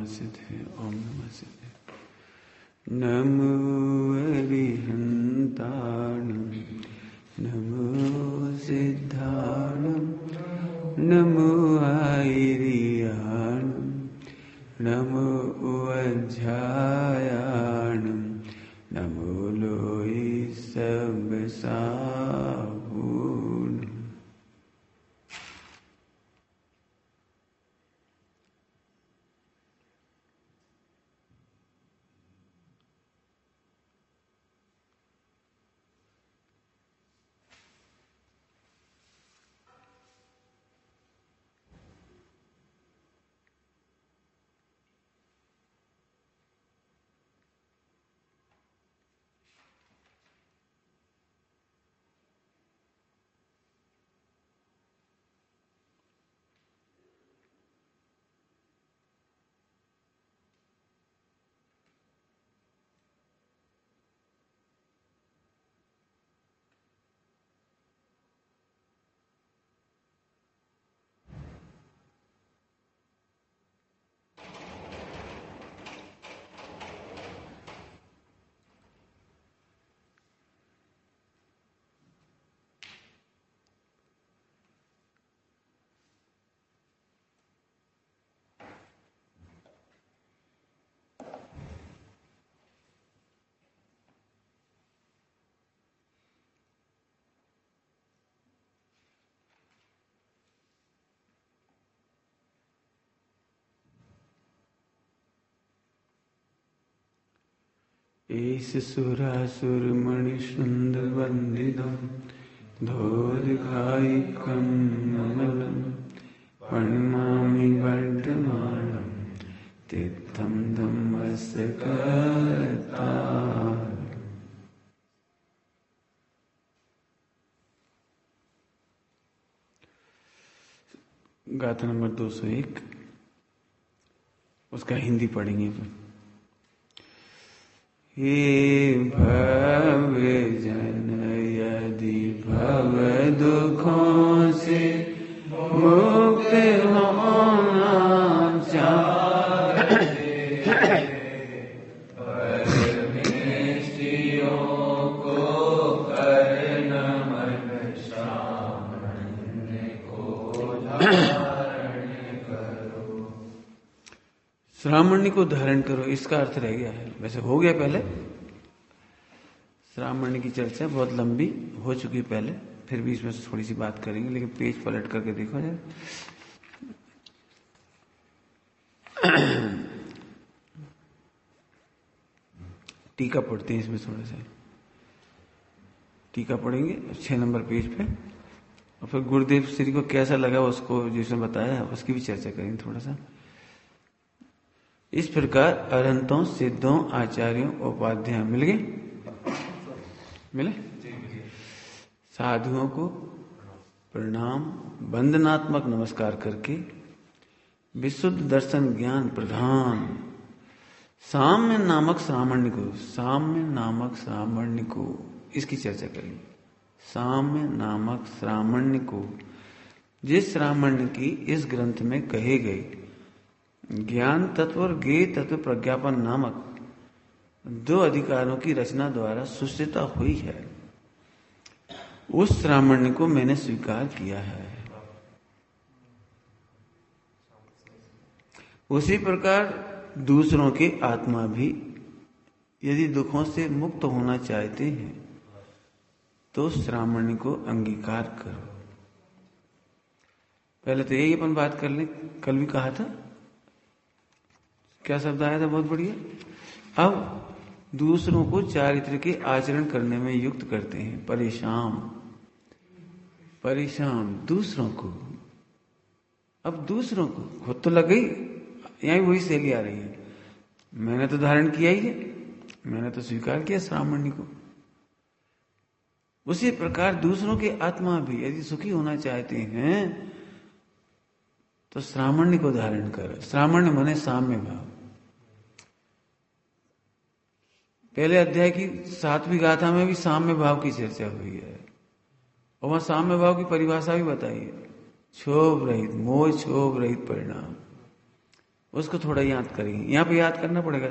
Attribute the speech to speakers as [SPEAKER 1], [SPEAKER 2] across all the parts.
[SPEAKER 1] नमः सिद्धे, ओम नमः सिद्धे। नमो अरिहन्ताणं, नमो सिद्धाणं, नमो आयर्याणं, नमो वज्रायाणं, नमो लोये सबसाहूणं। ईश सुरासुरमणि सुंदर वंदितम, धोदकायिकं नमलं, प्रणमामि वर्धमानं, तीर्थं धम्मस्य कर्ता। गाथा नंबर 201, उसका हिंदी पढ़ेंगे। हे भव्य जन यदि भव दुखों से मुक्त होना चाहे, परमेष्टियों को कर नमन, सामान्य को धारण करो। श्रामण्य को धारण करो, इसका अर्थ रह गया है, वैसे हो गया पहले। श्रामण्य की चर्चा बहुत लंबी हो चुकी है पहले, फिर भी इसमें से थोड़ी सी बात करेंगे, लेकिन पेज पलट करके देखो जरा। टीका पढ़ते हैं इसमें, थोड़ा सा टीका पढ़ेंगे 6 नंबर पेज पे, और फिर गुरुदेव श्री को कैसा लगा उसको जिसने बताया उसकी भी चर्चा करेंगे थोड़ा सा। इस प्रकार अरहंतों, सिद्धों, आचार्यों, उपाध्यायों मिल गए, मिले साधुओं को प्रणाम वंदनात्मक नमस्कार करके विशुद्ध दर्शन ज्ञान प्रधान साम्य नामक श्रामण्य को, साम्य नामक श्रामण्य को, इसकी चर्चा करेंगे। साम्य नामक श्रामण्य को, जिस श्रामण्य की इस ग्रंथ में कहे गए ज्ञान तत्व और ज्ञेय तत्व प्रज्ञापन नामक 2 अधिकारों की रचना द्वारा सुश्रिता हुई है, उस श्रामण्य को मैंने स्वीकार किया है। उसी प्रकार दूसरों के आत्मा भी यदि दुखों से मुक्त होना चाहते हैं तो श्रामण्य को अंगीकार करो। पहले तो यही अपन बात कर लें, कल भी कहा था, क्या शब्द आया था, बहुत बढ़िया। अब दूसरों को चारित्र के आचरण करने में युक्त करते हैं। परेशान दूसरों को, अब दूसरों को खुद तो लग गई, यही वही शैली आ रही है, मैंने तो धारण किया ही है, मैंने तो स्वीकार किया श्रामण्य को। उसी प्रकार दूसरों के आत्मा भी यदि सुखी होना चाहते हैं तो श्रामण्य को धारण कर। श्रामण्य माने साम्य भाव। पहले अध्याय की 7वीं गाथा में भी साम्य भाव की चर्चा हुई है, और वहां साम्य भाव की परिभाषा भी बताई है। क्षोभ रहित, मोह क्षोभ रहित परिणाम। उसको थोड़ा याद करेंगे। यहां पे याद करना पड़ेगा।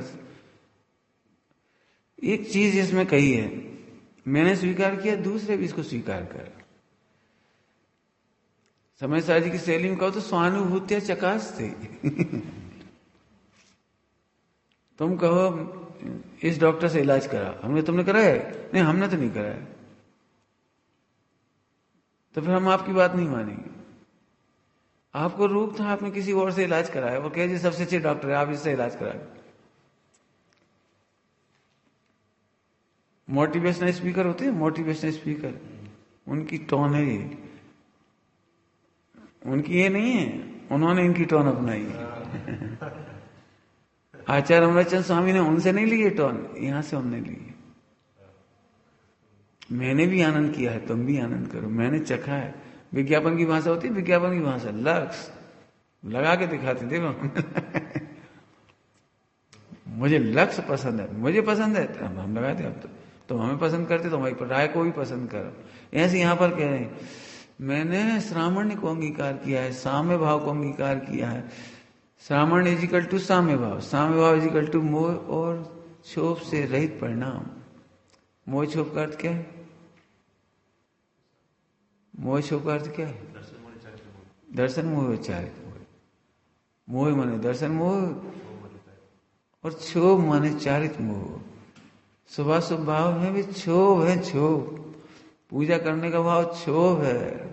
[SPEAKER 1] एक चीज इसमें कही है, मैंने स्वीकार किया, दूसरे भी इसको स्वीकार कर। समय साजी की शैली में कहो तो स्वानुभूत्या चकास थे। तुम कहो इस डॉक्टर से इलाज करा, तुमने कराया है? नहीं, हमने तो नहीं कराया। तो फिर हम आपकी बात नहीं मानेंगे। आपको रोग था, आपने किसी और से इलाज कराया, वो कहे जी सबसे अच्छे डॉक्टर है, आप इससे इलाज कराए। मोटिवेशनल स्पीकर होते हैं, मोटिवेशनल स्पीकर, उनकी टोन है ये, उनकी ये नहीं है, उन्होंने इनकी टोन अपनाई है। आचार्य अमरचंद स्वामी ने उनसे नहीं ली ये टोन, यहां से उन्होंने ली। मैंने भी आनंद किया है, तुम भी आनंद करो। मैंने चखा है। विज्ञापन की भाषा होती है, विज्ञापन की भाषा लक्ष्य लगा के दिखाते, देखो। मुझे लक्ष्य पसंद है, मुझे पसंद है, हम लगाते। अब तो तुम हमें पसंद करते तो हमारी राय को भी पसंद करो। ऐसे यहां पर कह रहे हैं, मैंने श्रामण्य को अंगीकार किया है, साम्य भाव को अंगीकार किया है। श्रामण्य इजिकल टू साम्य भाव, साम्य भाव इजिकल टू मोह और क्षोभ से रहित परिणाम। मोह क्षोभ का अर्थ क्या है? मोह क्षोभ का अर्थ क्या है? दर्शन मोह चारित मोह। मोह माने दर्शन मोह और क्षोभ माने चारित मोह। शुभाशुभ भाव है भी क्षोभ है, क्षोभ। पूजा करने का भाव क्षोभ है।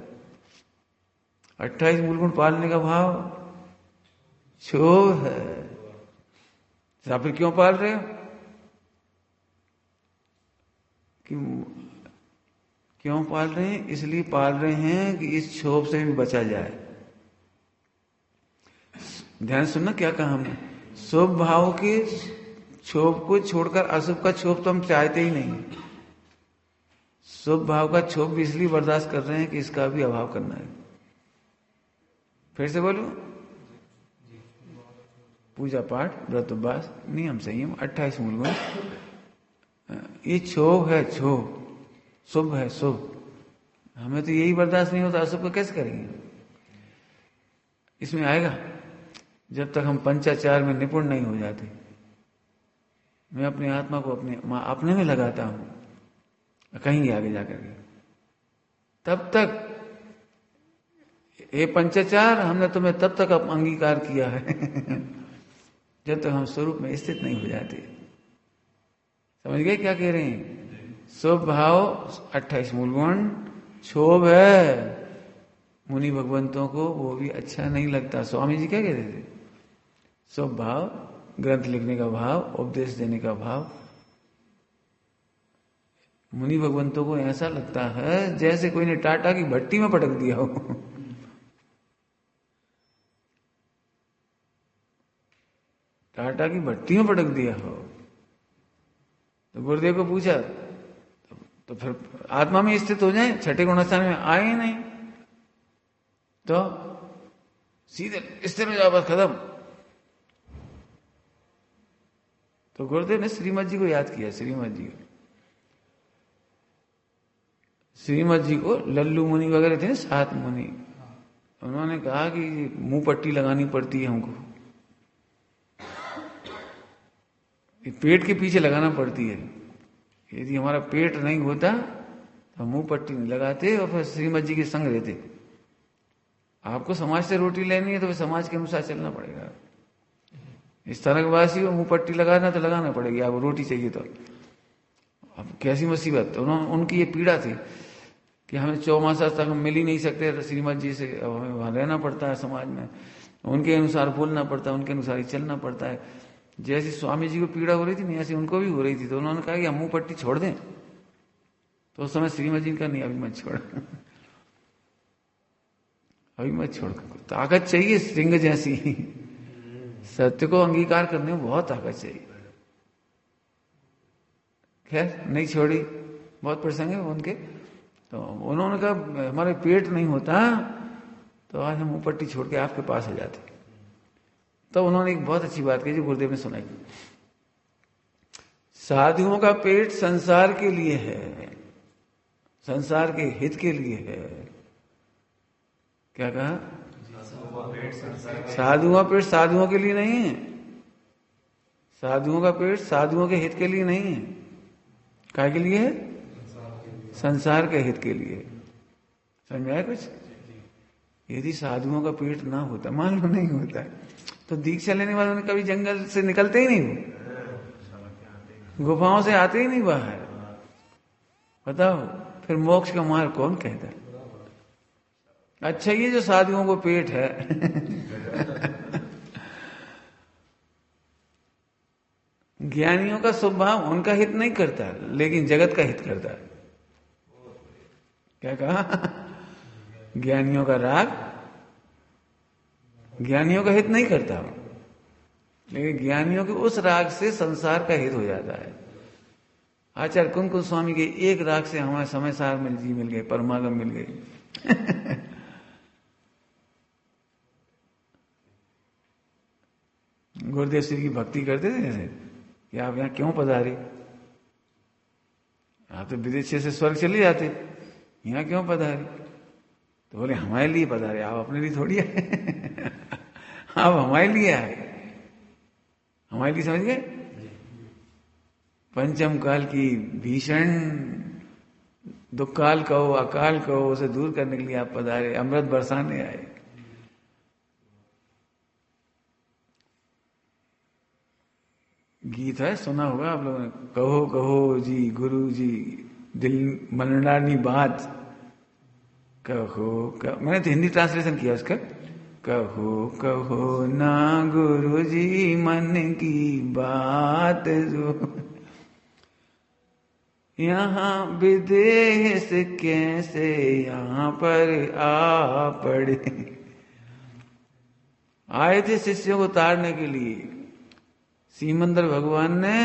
[SPEAKER 1] 28 मूलगुण पालने का भाव क्षोभ है। आप फिर क्यों पाल रहे हो? क्यों पाल रहे हैं? इसलिए पाल रहे हैं कि इस क्षोभ से भी बचा जाए। ध्यान सुनना क्या कहा हमने। शुभ भाव के क्षोभ को छोड़कर अशुभ का क्षोभ तो हम चाहते ही नहीं। शुभ भाव का क्षोभ भी इसलिए बर्दाश्त कर रहे हैं कि इसका भी अभाव करना है। फिर से बोलो। पूजा पाठ, व्रत उपवास, नियम संयम, 28 मूलगुण, ये क्षोभ है, क्षोभ। शुभ है, शुभ। हमें तो यही बर्दाश्त नहीं होता, अशुभ को कैसे करेंगे? इसमें आएगा जब तक हम पंचाचार में निपुण नहीं हो जाते। मैं अपनी आत्मा को अपने में लगाता हूं, कहीं आगे जाकर के, तब तक ये पंचाचार हमने तुम्हें तब तक अंगीकार किया है जब तक हम स्वरूप में स्थित नहीं हो जाते। समझ गए क्या कह रहे हैं? शुभ भाव 28 मूलगुण, क्षोभ है मुनि भगवंतों को वो भी अच्छा नहीं लगता। स्वामी जी क्या कहते थे? शुभ भाव, ग्रंथ लिखने का भाव, उपदेश देने का भाव, मुनि भगवंतों को ऐसा लगता है जैसे कोई ने टाटा की भट्टी में पटक दिया हो। टाटा की भट्टी में पटक दिया हो। तो गुरुदेव को पूछा, तो फिर आत्मा में स्थित हो जाए, छठे गुणस्थान में आए ही नहीं तो सीधे स्थिर हो जाओ, बस खत्म। तो गुरुदेव ने श्रीमद जी को याद किया। श्रीमद जी को लल्लू मुनि वगैरह थे ना, 7 मुनि, उन्होंने कहा कि मुंह पट्टी लगानी पड़ती है हमको, पेट के पीछे लगाना पड़ती है। यदि हमारा पेट नहीं होता तो मुंह पट्टी नहीं लगाते और फिर श्रीमद जी के संग रहते। आपको समाज से रोटी लेनी है तो फिर समाज के अनुसार चलना पड़ेगा। इस तरह के वासी को मुंह पट्टी लगाना तो लगाना पड़ेगी, आपको रोटी चाहिए तो। अब कैसी मुसीबत। उनकी ये पीड़ा थी कि हमें 4 मास तक हम मिल ही नहीं सकते तो श्रीमद जी से, अब हमें वहां रहना पड़ता है समाज में, उनके अनुसार बोलना पड़ता है, उनके अनुसार ही चलना पड़ता है। जैसी स्वामी जी को पीड़ा हो रही थी नहीं, ऐसी उनको भी हो रही थी। तो उन्होंने कहा कि हम मुंह पट्टी छोड़ दें। तो उस समय श्रीमद जी का नहीं, अभी मत छोड़, अभी मत छोड़। ताकत चाहिए सिंह जैसी, सत्य को अंगीकार करने में बहुत ताकत चाहिए। खैर नहीं छोड़ी, बहुत प्रसंग है उनके। तो उन्होंने कहा हमारे पेट नहीं होता तो आज हम मुंह पट्टी छोड़ के आपके पास आ जाते। तो उन्होंने एक बहुत अच्छी बात कही जो गुरुदेव ने सुनाई। साधुओं का पेट संसार के लिए है, संसार के हित के लिए है। क्या कहा? साधुओं का पेट साधुओं के लिए नहीं है, साधुओं का पेट साधुओं के हित के लिए नहीं है। काय के लिए है? संसार के हित के लिए। समझाया कुछ? यदि साधुओं का पेट ना होता, मान लो नहीं होता, तो दीक्षा लेने वालों ने कभी जंगल से निकलते ही नहीं, गुफाओं से आते ही नहीं बाहर। बताओ फिर मोक्ष का मार्ग कौन कहता है? अच्छा ये जो साधुओं को पेट है ज्ञानियों का स्वभाव उनका हित नहीं करता, लेकिन जगत का हित करता है। क्या कहा? ज्ञानियों का राग ज्ञानियों का हित नहीं करता, लेकिन ज्ञानियों के उस राग से संसार का हित हो जाता है। आचार्य कुंकुम स्वामी के एक राग से हमारे समय सार मिल गए, परमागम मिल गए। गुरुदेव श्री की भक्ति करते थे जैसे कि आप यहाँ क्यों पधारे, आप तो विदेश से स्वर्ग चले जाते, यहाँ क्यों पधारे? तो बोले हमारे लिए पधारे, आप अपने लिए थोड़ी आए। आप हमारे लिए आए, हमारे लिए, समझ गए? पंचम काल की भीषण दुख काल कहो, अकाल कहो, उसे दूर करने के लिए आप पधारे, अमृत बरसाने आए। गीत है, सुना होगा आप लोगों ने, कहो कहो जी गुरु जी दिल मनडानी बात, कहो मैंने तो हिंदी ट्रांसलेशन किया उसका, कहो कहो ना गुरु जी मन की बात, जो यहाँ विदेश कैसे यहाँ पर आ पड़े। आए थे शिष्यों को तारने के लिए, सीमंदर भगवान ने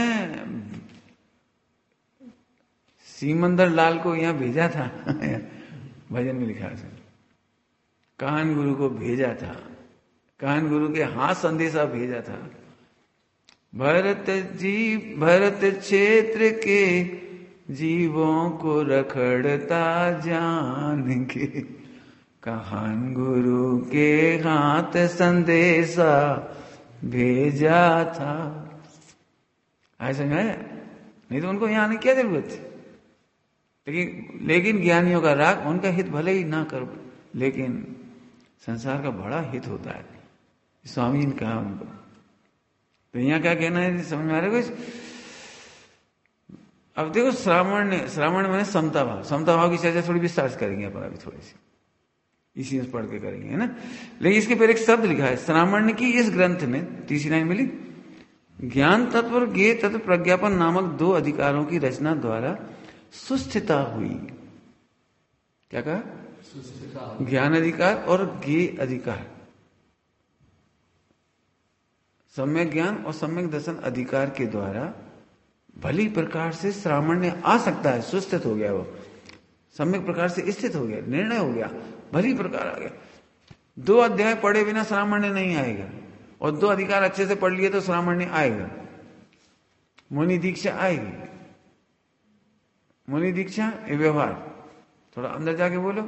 [SPEAKER 1] सीमंदर लाल को यहाँ भेजा था। भजन में लिखा था, कान गुरु को भेजा था, कान गुरु के हाथ संदेशा भेजा था। भरत क्षेत्र के जीवों को रखड़ता जान के, कान गुरु के हाथ संदेशा भेजा था। ऐसा समझाया? नहीं तो उनको यहाँ आने की क्या जरूरत थी? लेकिन ज्ञानियों का राग, उनका हित भले ही ना करो, लेकिन संसार का बड़ा हित होता है। स्वामी जी ने कहा उनको। तो यहाँ क्या कहना है, समझ में आ रहा है कुछ? अब देखो, श्रावण मैंने समता भाव की चर्चा थोड़ी विस्तार से करेंगे अपन अभी, थोड़ी सी इसी में पढ़ के करेंगे, है ना। लेकिन इसके पहले एक शब्द लिखा है श्रावण की इस ग्रंथ में, तीसरी लाइन मिली, ज्ञान तत्व और ज्ञेय तत्व प्रज्ञापन नामक दो अधिकारों की रचना द्वारा सुस्थिता हुई। क्या कहा? ज्ञान अधिकार और ज्ञेय अधिकार, सम्यक ज्ञान और सम्यक दर्शन अधिकार के द्वारा भली प्रकार से श्रावण ने आ सकता है, सुस्थित हो गया, वो सम्यक प्रकार से स्थित हो गया, निर्णय हो गया, भली प्रकार आ गया। 2 अध्याय पढ़े बिना श्रावण नहीं आएगा, और 2 अधिकार अच्छे से पढ़ लिए तो श्रावण आएगा। मुनि दीक्षा आएगी, मुनि दीक्षा ये व्यवहार, थोड़ा अंदर जाके बोलो,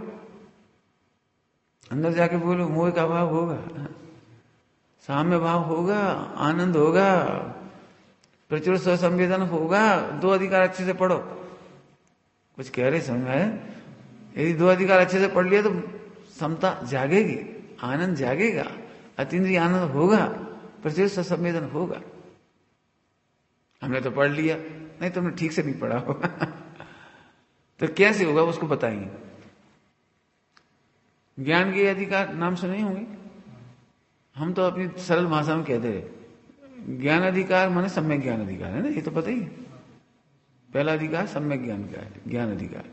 [SPEAKER 1] अंदर जाके बोलो, मोह का भाव होगा, साम्य भाव होगा, आनंद होगा, प्रचुर स्वसंवेदन होगा। 2 अधिकार अच्छे से पढ़ो। कुछ कह रहे समझ में आया? यदि 2 अधिकार अच्छे से पढ़ लिया तो समता जागेगी, आनंद जागेगा, अतीन्द्रिय आनंद होगा, प्रचुर स्वसंवेदन होगा। हमने तो पढ़ लिया, नहीं तुमने ठीक से नहीं पढ़ा होगा। तो कैसे होगा उसको बताएंगे। ज्ञान के अधिकार नाम सुने होंगे, हम तो अपनी सरल भाषा में कहते हैं। ज्ञान अधिकार माने सम्यक ज्ञान अधिकार, है ना, ये तो पता ही है। पहला अधिकार सम्यक ज्ञान का है, ज्ञान अधिकार,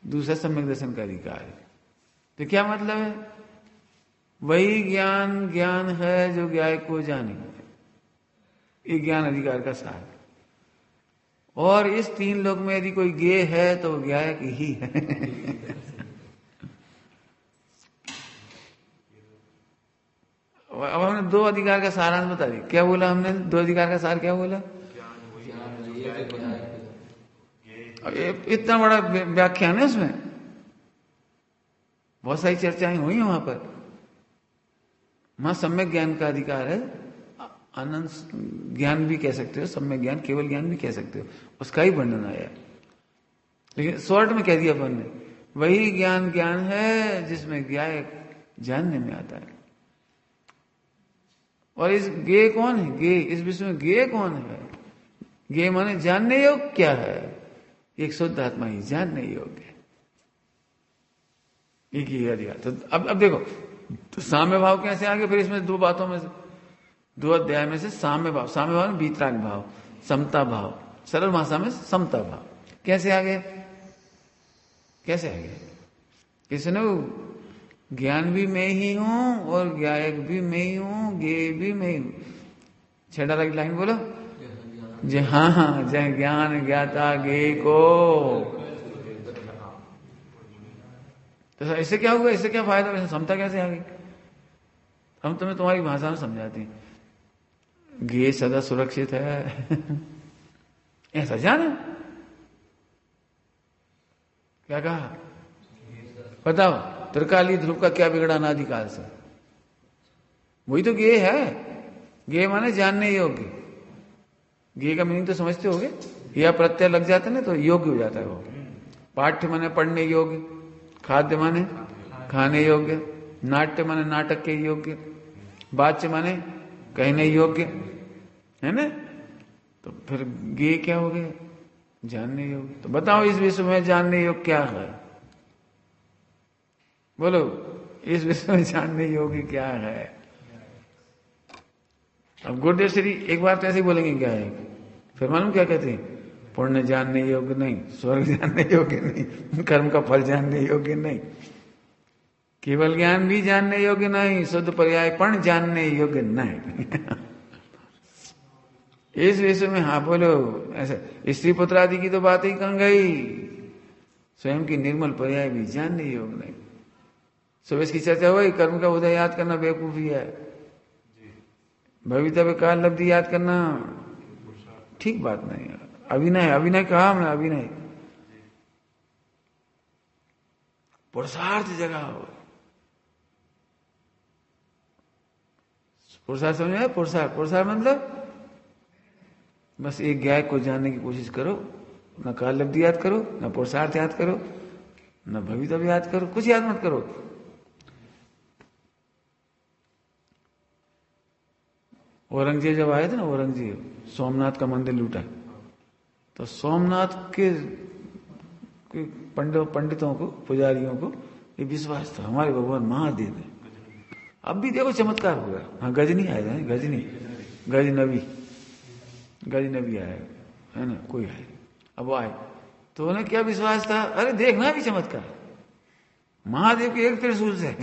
[SPEAKER 1] दूसरा सम्यक दर्शन का अधिकार है। तो क्या मतलब है? वही ज्ञान है जो ज्ञाय को जाने, ये ज्ञान अधिकार का सार। और इस 3 लोक में यदि कोई ज्ञेय है तो ज्ञाय की ही है। अब हमने 2 अधिकार का सारांश बता दिया। क्या बोला हमने? 2 अधिकार का सार क्या बोला? इतना बड़ा व्याख्यान है उसमें, बहुत सारी चर्चाएं हुई हैं वहां पर। वहां सम्यक ज्ञान का अधिकार है, अनंत ज्ञान भी कह सकते हो, सम्यक ज्ञान, केवल ज्ञान भी कह सकते हो, उसका ही वर्णन आया। लेकिन शॉर्ट में कह दिया अपन ने, वही ज्ञान ज्ञान है जिसमें ज्ञायक जानने में आता है। और इस गे कौन है? गे, इस विश्व में गे कौन है? गे माने जानने योग्य क्या है? एक शुद्ध आत्मा ही जानने योग्य है। एक ही अधिकार। तो अब देखो, तो साम्य भाव कैसे आगे? फिर इसमें दो बातों में से, दो अध्याय में से साम्य भाव, साम्य भाव में वीतराग भाव, समता भाव, सरल भाषा में समता भाव कैसे आगे? कैसे आगे? किसने? ज्ञान भी मैं ही हूं और ज्ञायक भी मैं ही हूं, गे भी मैं ही हूं। 6 डाला की लाइन बोलो। जय हाँ, जय ज्ञान ज्ञाता गे को। तो इससे क्या होगा? इससे क्या फायदा? वैसे समता कैसे आ गई? हम तुम्हें तुम्हारी भाषा में समझाते हैं। गे सदा सुरक्षित है ऐसा जाना। क्या कहा? बताओ, त्रिकाली ध्रुव का क्या बिगड़ा अनादिकाल से? वही तो गे है। गे माने जानने योग्य। गे का मीनिंग तो समझते होगे, या प्रत्यय लग जाते ना तो योग्य हो जाता है वो। पाठ्य माने पढ़ने योग्य, खाद्य माने खाने योग्य, नाट्य माने नाटक के योग्य, वाच्य माने कहने योग्य, है ना? तो फिर गे क्या हो गया? जानने योग्य। तो बताओ इस विश्व में जानने योग्य क्या है? बोलो, इस विश्व में जानने योग्य क्या है? अब गुरुदेव श्री एक बार तो ऐसे ही बोलेंगे क्या है, फिर मालूम क्या कहते हैं? पुण्य जानने योग्य नहीं, स्वर्ग जानने योग्य नहीं, कर्म का फल जानने योग्य नहीं, केवल ज्ञान भी जानने योग्य नहीं, शुद्ध पर्यायपण जानने योग्य नहीं इस विषय में। हाँ बोलो, ऐसे स्त्री पुत्र आदि की तो बात ही कहाँ गई? स्वयं की निर्मल पर्याय भी जानने योग्य नहीं। सुबह इसकी चर्चा हुई, कर्म का उदय याद करना बेवकूफी है, भवितव्य काल लब्धि याद करना ठीक बात नहीं है। अभिनय, अभिनय कहा हमने? अभिनय पुरुषार्थ जगाओ। पुरुषार्थ समझ में? पुरुषार्थ, पुरुषार्थ मतलब बस एक ज्ञायक को जानने की कोशिश करो, न काल लब्धि याद करो, न पुरुषार्थ याद करो, न भवितव्य याद करो, कुछ याद मत करो। औरंगजेब जब आए थे ना, औरंगजेब सोमनाथ का मंदिर लूटा, तो सोमनाथ के पंडितों को, पुजारियों को ये विश्वास था हमारे भगवान महादेव है। अब भी देखो चमत्कार हुआ। हाँ, गजनी आए थे, गजनी, गजनबी आए, है ना, कोई आए। अब आए तो उन्हें क्या विश्वास था? अरे देखना भी चमत्कार, महादेव की एक त्रिशूल से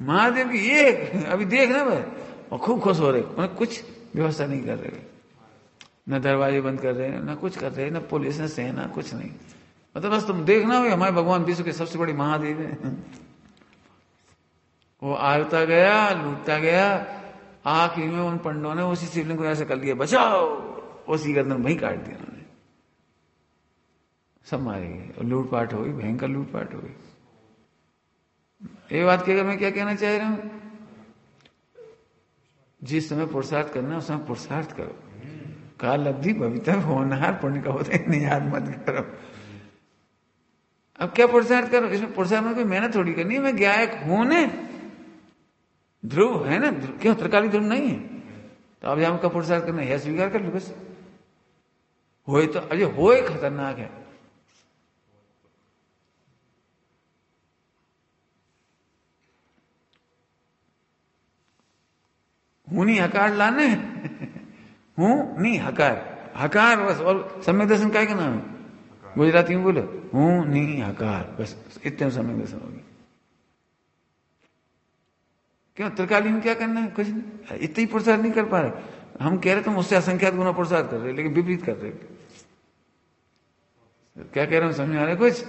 [SPEAKER 1] महादेव की एक, अभी देखना भाई। और खूब खुश हो रहे, उन्हें कुछ व्यवस्था नहीं कर रहे, न दरवाजे बंद कर रहे, न कुछ कर रहे, न पुलिस, न सेना, कुछ नहीं। मतलब बस तुम देखना भाई, हमारे भगवान विश्व के सबसे बड़ी महादेव है। वो आता गया, लूटता गया, आखिर में उन पंडों ने उसी शिवलिंग को ऐसे कर दिया, बचाओ, उसी गर्दन वहीं काट दिया उन्होंने, सब मारे गए। लूटपाट हो गई, भयंकर लूटपाट हो गई। ये बात कहकर मैं क्या कहना चाह रहा हूं? जिस समय पुरुषार्थ करना उस समय पुरुषार्थ करो, काल लब्धि भवितव्य होनहार पुण्य का होता है, याद मत करो। अब क्या पुरुषार्थ करो? इसमें पुरुषार्थ में कोई मेहनत थोड़ी करनी है। मैं ज्ञायक हूं ने, ध्रुव है ना, क्यों त्रिकाली ध्रुव नहीं है? तो अब यहां का पुरुषार्थ करना है, स्वीकार कर लो बस। होए तो अजय होए खतरनाक है। हूं नहीं हकार लाने हूं नहीं हकार, हकार बस। और सम्यक दर्शन काय का नाम है? गुजराती में बोलो, हूं नहीं हकार, बस इतने सम्यक दर्शन होगी। क्यों त्रिकाली में क्या करना है? कुछ नहीं, इतना ही पुरुषार्थ नहीं कर पा रहे। हम कह रहे तुम उससे असंख्यात गुना पुरुषार्थ कर रहे, लेकिन विपरीत कर रहे। क्या कह रहे हो, समझ आ रहे कुछ?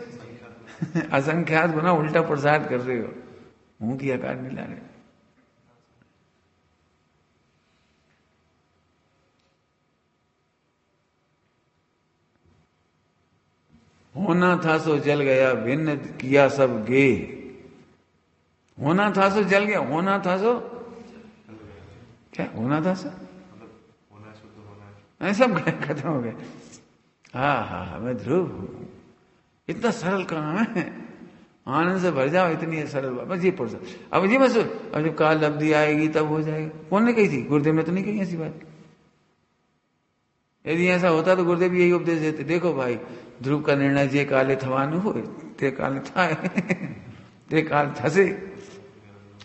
[SPEAKER 1] असंख्यात गुना उल्टा पुरुषार्थ कर रहे हो, हूं की हकार नहीं ला रहे। होना था सो जल गया, भिन्न किया सब गे। होना था सो जल गया, होना था सो क्या होना था सो सब खत्म हो गए। हाँ हाँ हाँ, मैं ध्रुव हूं। इतना सरल काम है, आनंद से भर जाओ, इतनी सरल बात। बस ये पढ़ सकते। अब ये बस, अब जब काल लब्धि आएगी तब हो जाएगा। कौन ने कही थी? गुरुदेव ने तो नहीं कही ऐसी बात। यदि ऐसा होता तो गुरुदेव यही उपदेश देते, देखो भाई ध्रुव का निर्णय जे काले थवानु हो, ते काले था ते काल थसे।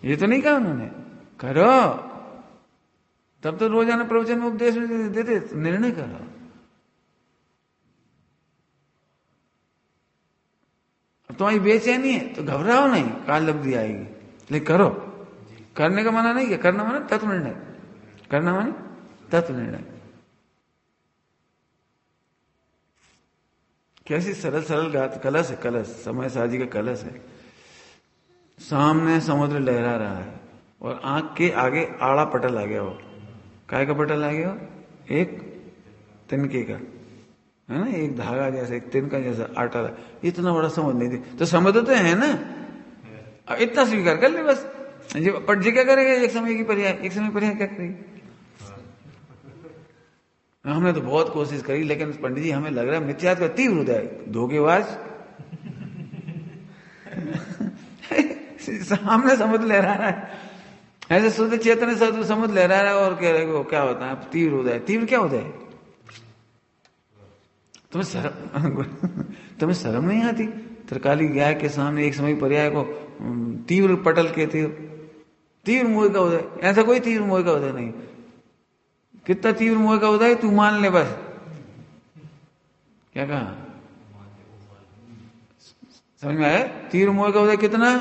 [SPEAKER 1] ये तो नहीं कहा उन्होंने, करो। तब तो रोजाना प्रवचन में उपदेश देते, निर्णय करो। तुम्हारी बेचैनी है तो घबराओ नहीं, काल लब्धि आएगी, लेकिन करो। करने का मना नहीं किया, करना माने तत्व निर्णय, करना माने तत्व निर्णय। कैसी सरल सरल कलश है, कलश समय साजी का कलश है। सामने समुद्र लहरा रहा है और आंख के आगे आड़ा पटल आ गया हो। काय का पटल आ गया हो? एक तिनके का, है ना, एक धागा जैसा, एक तिनका जैसा आटा। इतना बड़ा समुद्र नहीं थी तो समुद्र तो है ना, इतना स्वीकार कर ले बस। पर जी क्या करेगा? एक समय की पर्याय, एक समय पर्याय क्या करेगी? हमने तो बहुत कोशिश करी, लेकिन पंडित जी हमें लग रहा है मिथ्यात्व का तीव्र उदय, धोखेबाज। सामने समुद्र लहरा रहा है, ऐसे शुद्ध चेतन समुद्र लहरा रहा है और कह रहे क्या होता है? तीव्र उदय। तीव्र क्या होता है? तुम्हें शर्म नहीं आती? त्रिकाली गाय के सामने एक समय पर्याय को तीव्र पटल कहते हो? तीव्र मोह का उदय, ऐसा कोई तीव्र मोह का उदय नहीं। कितना तीव्र मोह का उदय तू मान ले बस। क्या कहा? समझ में आया? तीव्र मोह का उदय कितना?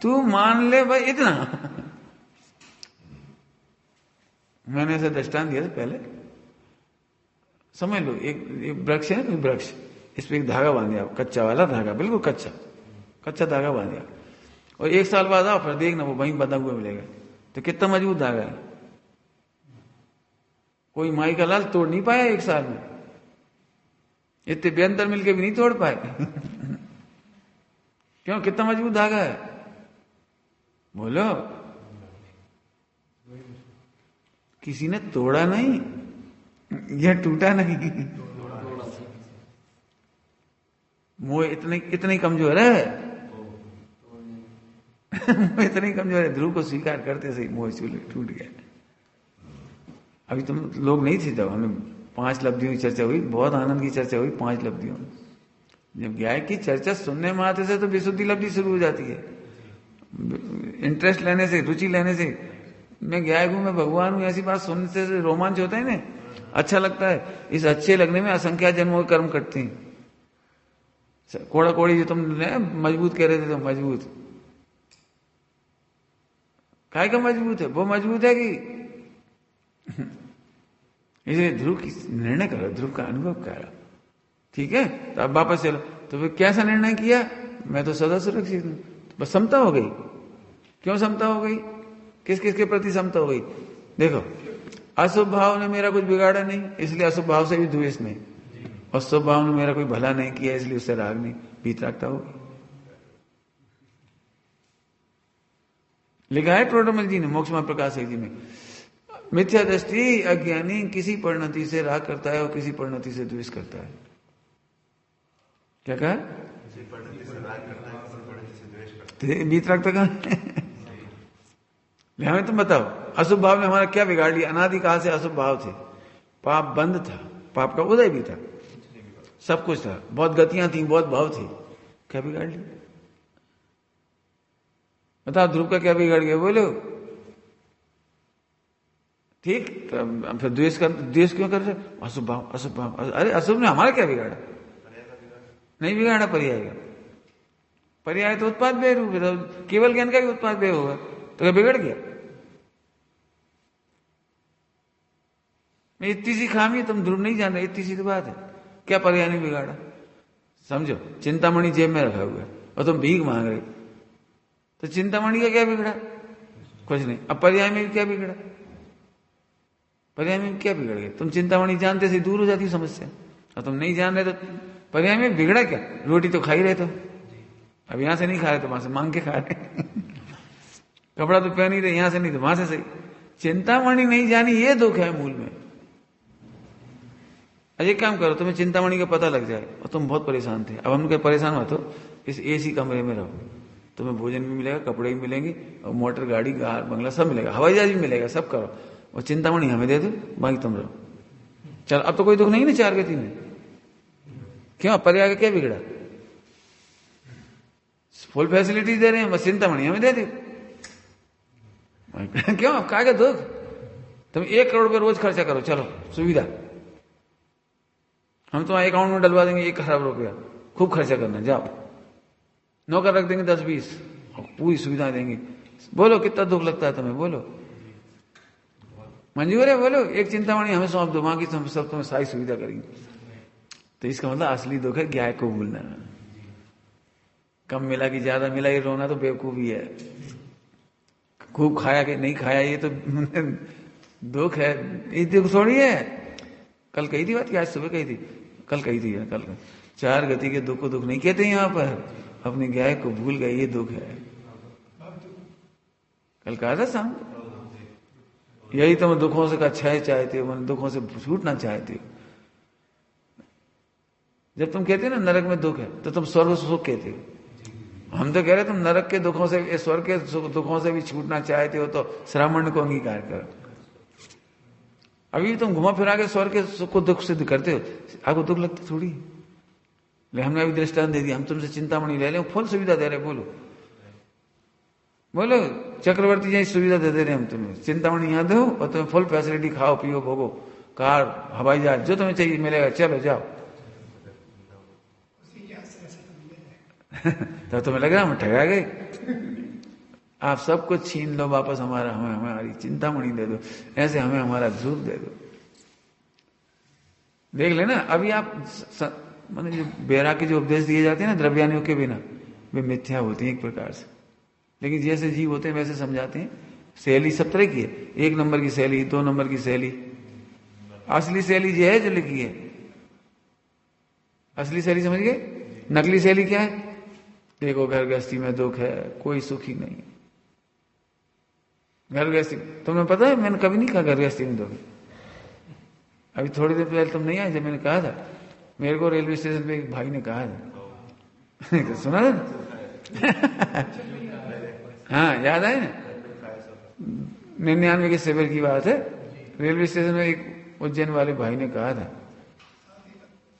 [SPEAKER 1] तू मान ले भाई, इतना। मैंने ऐसा दृष्टांत दिया था पहले। समझ लो, एक वृक्ष है ना, वृक्ष, इस पे एक धागा बांध दिया, कच्चा वाला धागा, बिल्कुल कच्चा कच्चा धागा बांध दिया, और एक साल बाद आओ फिर देखना वो वहीं बंधा हुआ मिलेगा। तो कितना मजबूत धागा है। कोई माई का लाल तोड़ नहीं पाया एक साल में, इतने बेअंतर मिलके भी नहीं तोड़ पाए। क्यों? कितना मजबूत धागा है, बोलो। किसी ने तोड़ा नहीं, यह टूटा नहीं। मोह इतनी कमजोर है। मोह इतनी कमजोर है, ध्रुव को स्वीकार करते सही मोह टूट गया। अभी तुम लोग नहीं थे जब हमें 5 लब्धियों की चर्चा हुई, बहुत आनंद की चर्चा हुई 5 लब्धियों। जब ज्ञान की चर्चा सुनने में आते से तो विशुद्धि लब्धि शुरू हो जाती है। इंटरेस्ट लेने से, रुचि लेने से, मैं ज्ञान हूं, मैं भगवान हूं, ऐसी बात सुनने से रोमांच होता है ना, अच्छा लगता है। इस अच्छे लगने में असंख्या जन्मों के कर्म करते हैं। कोड़ा कोड़ी जो तुम मजबूत कह रहे थे, तो मजबूत काय का मजबूत है? वो मजबूत है कि इसे ध्रुव की निर्णय करो, ध्रुव का अनुभव करो, ठीक है? तो अब वापस चलो। तो फिर कैसा निर्णय किया? मैं तो सदा सुरक्षित हूं। तो बस समता हो गई। क्यों समता हो गई? किस किस के प्रति समता हो गई? देखो, अशुभ भाव ने मेरा कुछ बिगाड़ा नहीं, इसलिए अशुभ भाव से भी द्वेष नहीं, और शुभ भाव ने मेरा कोई भला नहीं किया, इसलिए उससे राग नहीं, वीतरागता होगी। लिखा है टोडरमल जी ने मोक्षमा प्रकाशक जी में, मिथ्या दृष्टि अज्ञानी किसी परिणति से राग करता है और किसी परिणति से द्वेष करता है। क्या कहा? वीतरागता कहां है? हमें तुम बताओ, अशुभ भाव ने हमारा क्या बिगाड़ लिया? अनादि काल से अशुभ भाव थे, पाप बंद था, पाप का उदय भी था, सब कुछ था, बहुत गतियां थी, बहुत भाव थे, क्या बिगाड़ लिया? बताओ, ध्रुव का क्या बिगाड़ गया? बोलो। ठीक, तो फिर द्वेष क्यों कर रहे? अशुभ भाव, अशुभ भाव। अरे अशुभ ने हमारा क्या बिगाड़ा? नहीं बिगाड़ा पर्याय का। पर्याय तो उत्पाद व्यय रूप है, तो केवल ज्ञान का भी उत्पाद व्यय होगा, तो क्या बिगड़ गया? मैं इतनी सी खामी, तुम ध्रुव नहीं जान रहे, इतनी सी तो बात है। क्या पर्याय नहीं बिगाड़ा? समझो, चिंतामणि जेब में रखा हुआ है और तुम भीख मांग रहे, तो चिंतामणि का क्या बिगड़ा? कुछ नहीं। अब पर्याय में भी क्या बिगड़ा? पर्याय में क्या बिगड़ गया? तुम चिंतामणि जानते से दूर हो जाती समस्या, और तुम नहीं जान रहे तो पर्याय में बिगड़ा क्या? रोटी तो खा ही रहे, तो अब यहां से नहीं खा रहे तो वहां से मांग के खा रहे कपड़ा तो पहन ही रहे, यहां से नहीं तो वहां से सही। चिंतामणि नहीं जानी, ये दुख है मूल में। अजय काम करो, तुम्हें चिंतामणि का पता लग जाए और तुम बहुत परेशान थे, अब हम कहीं परेशान हुआ तो इस एसी कमरे में रहो, तुम्हें भोजन भी मिलेगा, कपड़े भी मिलेंगे और मोटर गाड़ी कार बंगला सब मिलेगा, हवाई जहाज भी मिलेगा, सब करो, और चिंतामणि हमें दे दो, बाकी तुम रहो। चल अब तो कोई दुख नहीं ना चार गति में, क्यों पर्याय का क्या बिगड़ा? फुल फैसिलिटी दे रहे हैं, बस चिंतामणि हमें दे दो क्यों? अब का दुख? तुम 1 करोड़ रुपये रोज खर्चा करो, चलो सुविधा, हम तुम्हारे अकाउंट में डलवा देंगे 1 खरब रुपया, खूब खर्चा करना, जाओ, नौकर रख देंगे 10-20, पूरी सुविधा देंगे। बोलो कितना दुख लगता है तुम्हें, बोलो मंजूर है? बोलो एक चिंतामणि हमें सौंप दो, बाकी तुम सब तुम्हें सारी सुविधा करेंगे। तो इसका मतलब असली दुख है गाय को भूलना। कम मिला कि ज्यादा मिला, ये रोना तो बेवकूफी है। खूब खाया कि नहीं खाया, ये तो दुख है, ये दुख थोड़ी है। कल कही थी बात कि आज सुबह कही थी? कल कही थी, कल चार गति के दुख को दुख नहीं कहते यहाँ पर, अपनी गाय को भूल गए ये दुख है। कल कहा था शाम, यही तुम दुखों से का क्षय चाहते हो, दुखों से छूटना चाहते हो। जब तुम कहते हो ना नरक में दुख है, तो तुम स्वर्ग सुख कहते हो। हम तो कह रहे तुम नरक के दुखों से, स्वर्ग के दुखों से भी छूटना चाहते हो, तो श्रावण को अंगीकार करो। अभी भी तुम घुमा फिरा के स्वर्ग के सुख को दुख सिद्ध करते हो, आपको दुख लगता थोड़ी। हमने अभी दृष्टांत दे दिया, हम तुमसे चिंतामणि ले ले, फुल सुविधा दे रहे, बोलो बोलो चक्रवर्ती जैसी सुविधा दे रहे हम तुम्हें। चिंतामणि यहाँ दो और तुम्हें फुल फैसिलिटी, खाओ पियो भोगो, कार हवाई जहाज जो तुम्हें चाहिए मिलेगा, चलो जाओ। तो तुम्हें लग रहा हम ठगा गए? आप सब कुछ छीन लो वापस, हमारा हमें हमारी चिंतामणि दे दो, ऐसे हमें हमारा ध्रुव दे दो। देख लेना अभी आप मतलब जो बेरा के जो उपदेश दिए जाते हैं ना द्रव्यानियों के बिना, वे मिथ्या होती हैं एक प्रकार से। लेकिन जैसे जीव होते हैं वैसे समझाते हैं। शैली सब तरह की है, 1 नंबर की शैली, 2 नंबर की शैली। असली शैली ये है जो लिखी है, असली शैली समझ गए। नकली शैली क्या है? देखो घर गृहस्थी में दुख है, कोई सुखी नहीं। घर गृहस्थी तुम्हें पता है, मैंने कभी नहीं कहा घर गृहस्थी में दुख। अभी थोड़ी देर पहले तुम नहीं आए जब मैंने कहा था, मेरे को रेलवे स्टेशन पे एक भाई ने कहा था सुना था हाँ याद आए ना, 99 के शिविर की बात है। रेलवे स्टेशन में एक उज्जैन वाले भाई ने कहा था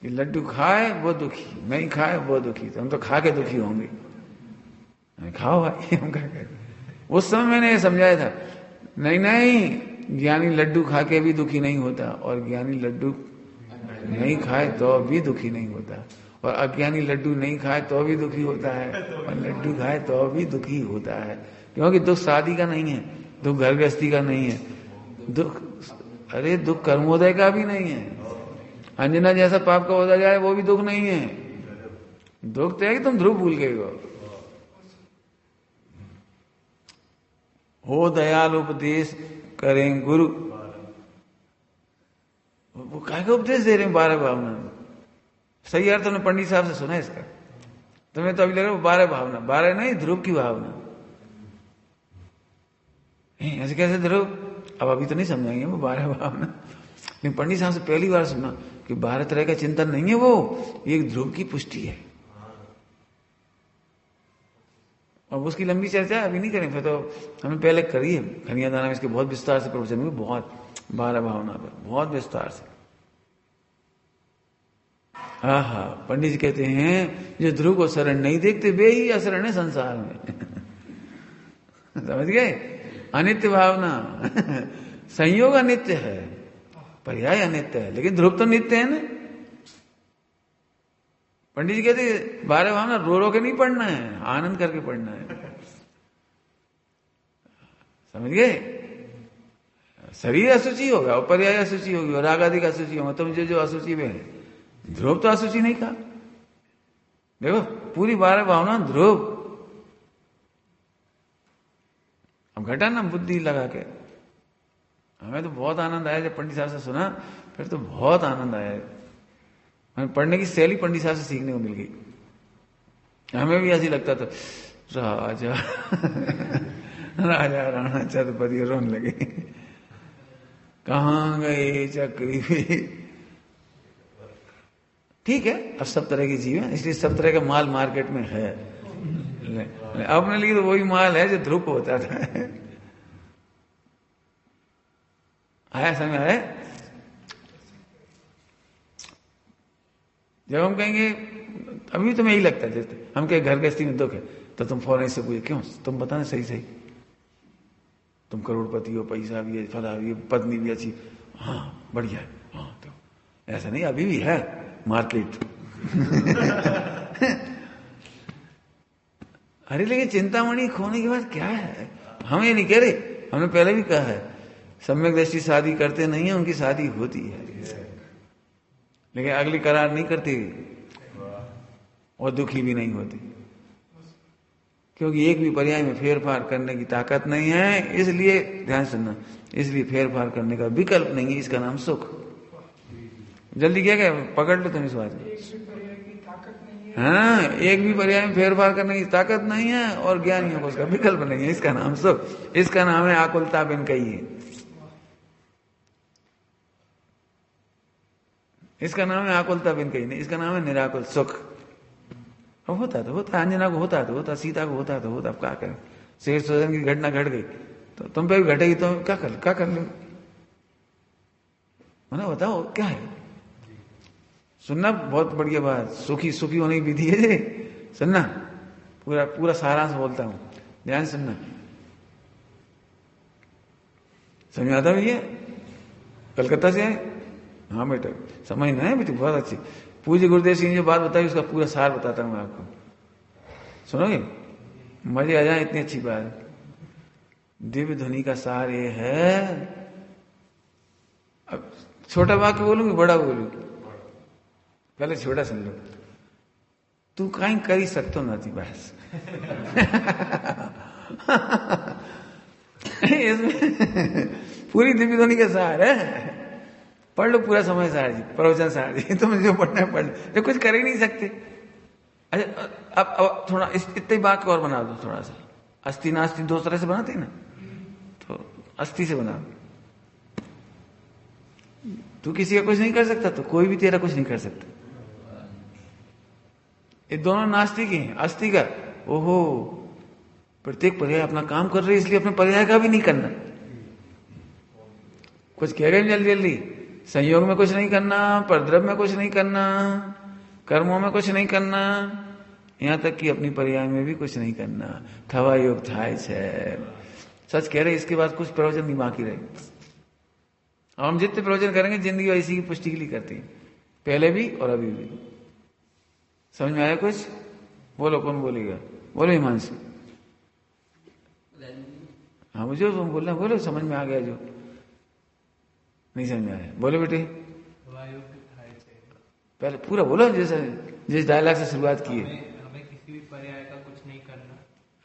[SPEAKER 1] कि लड्डू खाए वो दुखी, नहीं खाए वो दुखी, तो हम तो खा के दुखी होंगे। खाओ भाई हम क्या करें। उस समय मैंने ये समझाया था, नहीं नहीं, ज्ञानी लड्डू खा के भी दुखी नहीं होता, और ज्ञानी लड्डू नहीं खाए तो भी दुखी नहीं होता, और अज्ञानी लड्डू नहीं खाए तो भी दुखी होता है, और लड्डू खाए तो भी दुखी होता है। क्योंकि दुख शादी का नहीं है, दुख घर गृहस्थी का नहीं है, दुख अरे दुख कर्मोदय का भी नहीं है। अंजना जैसा पाप का होता जाए वो भी दुख नहीं है। दुख तो है कि तुम ध्रुव भूल गए हो दयाल उपदेश करें गुरु। वो काय का उपदेश दे रहे हैं 12 भावना। सही यार, तुमने पंडित साहब से सुना इसका? तुम्हें तो अभी लग रहा है 12 भावना, 12 नहीं ध्रुव की भावना। ऐसे कैसे ध्रुव? अब अभी तो नहीं समझाएंगे वो 12 भावना, लेकिन पंडित साहब से पहली बार सुना कि 12 तरह का चिंतन नहीं है, वो एक ध्रुव की पुष्टि है। अब उसकी लंबी चर्चा अभी नहीं करें, फिर तो हमने पहले करी है खनियादाना में, इसके बहुत विस्तार से प्रवचन हुए, बहुत 12 भावना पर बहुत विस्तार से। हाँ पंडित जी कहते हैं जो ध्रुव को शरण नहीं देखते वे ही अशरण है संसार में समझ गए? अनित्य भावना संयोग अनित्य है, पर्याय अनित्य है, लेकिन ध्रुव तो नित्य है ना। पंडित जी कहते 12 भावना रो रो के नहीं पढ़ना है, आनंद करके पढ़ना है। समझ गए? शरीर असुचि होगा और पर्याय असुचि होगी और राग आदि का असुचि होगा, तुम जो असुचि में है। ध्रुव तो असुचि नहीं कहा। देखो पूरी 12 भावना ध्रुव। अब घटा ना बुद्धि लगा के। हमें तो बहुत आनंद आया जब पंडित साहब से सुना, फिर तो बहुत आनंद आया। हमें पढ़ने की शैली पंडित साहब से सीखने को मिल गई। हमें भी ऐसी लगता था, राजा राजा राणा छत्रपति रोने लगे, कहाँ गए चक्री भी। ठीक है, अब सब तरह के जीव हैं, इसलिए सब तरह का माल मार्केट में है। अपने लिए तो वही माल है जो ध्रुप होता था। आया समय आया, जब हम कहेंगे, अभी तुम्हें यही लगता है, जैसे हम कहे घर गृहस्थी में दुख है, तो तुम फौरन से पूछे क्यों, तुम बताना सही सही, तुम करोड़पति हो, पैसा भी है, फला भी है, पत्नी भी अच्छी, हाँ बढ़िया है, हाँ तो ऐसा नहीं, अभी भी है मार्केट। अरे लेकिन चिंतामणि खोने के बाद क्या है, हम ये नहीं कह रहे, हमने पहले भी कहा है, सम्यक दृष्टि शादी करते नहीं है, उनकी शादी होती है, लेकिन अगली करार नहीं करती और दुखी भी नहीं होती, क्योंकि एक भी पर्याय में फेरफार करने की ताकत नहीं है। इसलिए ध्यान सुनना, इसलिए फेरफार करने का विकल्प नहीं है, इसका नाम सुख। जल्दी क्या पकड़ लो तुम इस बात को। हाँ, एक भी पर्याय में फेरफार करने की ताकत नहीं है और ज्ञानियों को उसका विकल्प नहीं है, इसका नाम सुख। इसका नाम है आकुलता बिन कहिए, इसका नाम है आकुलता बिन कही नहीं, इसका नाम है निराकुल सुख। अब होता तो होता, अंजना को होता तो होता, सीता को होता तो होता, अब क्या करें, शेर स्वजन की घटना घट गई तो तुम पे भी घटेगी, तो क्या कर लो, मतलब बताओ क्या है। सुनना बहुत बढ़िया बात, सुखी सुखी होने की विधि है, सुनना पूरा पूरा सारांश बोलता हूं, ध्यान सुनना, समझ आता भैया, कलकत्ता से आए, हाँ बेटा समझना है बेटी, बहुत अच्छी। पूज्य गुरुदेव सिंह जो बात बताई उसका पूरा सार बताता हूं आपको, सुनोगे, मजे आ जाए, इतनी अच्छी बात। दिव्य ध्वनि का सार ये है, अब छोटा वाक्य बोलूंगी बड़ा बोलूं, पहले छोटा सुन लो। तू कहीं कर ही सकते ना थी बस। इसमें पूरी दिव्य ध्वनि का सार है, पढ़ लो पूरा समय सार जी, प्रवचन सार जी, तुम जो पढ़ना है पढ़ लो, जो कुछ कर ही नहीं सकते। अच्छा अब थोड़ा इतने बात को और बना दो थोड़ा सा, अस्थि नास्ति दो तरह से बनाते हैं ना, तो अस्थि से बना, तू किसी का कुछ नहीं कर सकता तो कोई भी तेरा कुछ नहीं कर सकता। ये दोनों नास्तिक ही हैं, अस्थि का ओहो प्रत्येक पर्याय अपना काम कर रहे, इसलिए अपने पर्याय का भी नहीं करना, कुछ कह रहे जल्दी जल्दी, संयोग में कुछ नहीं करना, परद्रव्य में कुछ नहीं करना, कर्मों में कुछ नहीं करना, यहां तक कि अपनी पर्याय में भी कुछ नहीं करना। थवा योग थाय है, सच कह रहे, इसके बाद कुछ प्रवचन नहीं बाकी रहे। और हम जितने प्रवचन करेंगे जिंदगी ऐसी की पुष्टि के लिए करते हैं, पहले भी और अभी भी। समझ में आया कुछ? बोलो कौन बोलेगा, बोलो हिमांशु। हाँ मुझे तुम बोलना, बोलो समझ में आ गया, जो नहीं समझ में आया बोलो बेटे, पहले पूरा बोलो, जैसे जिस डायलॉग से शुरुआत की है।
[SPEAKER 2] हमें किसी भी पर्याय का कुछ नहीं करना,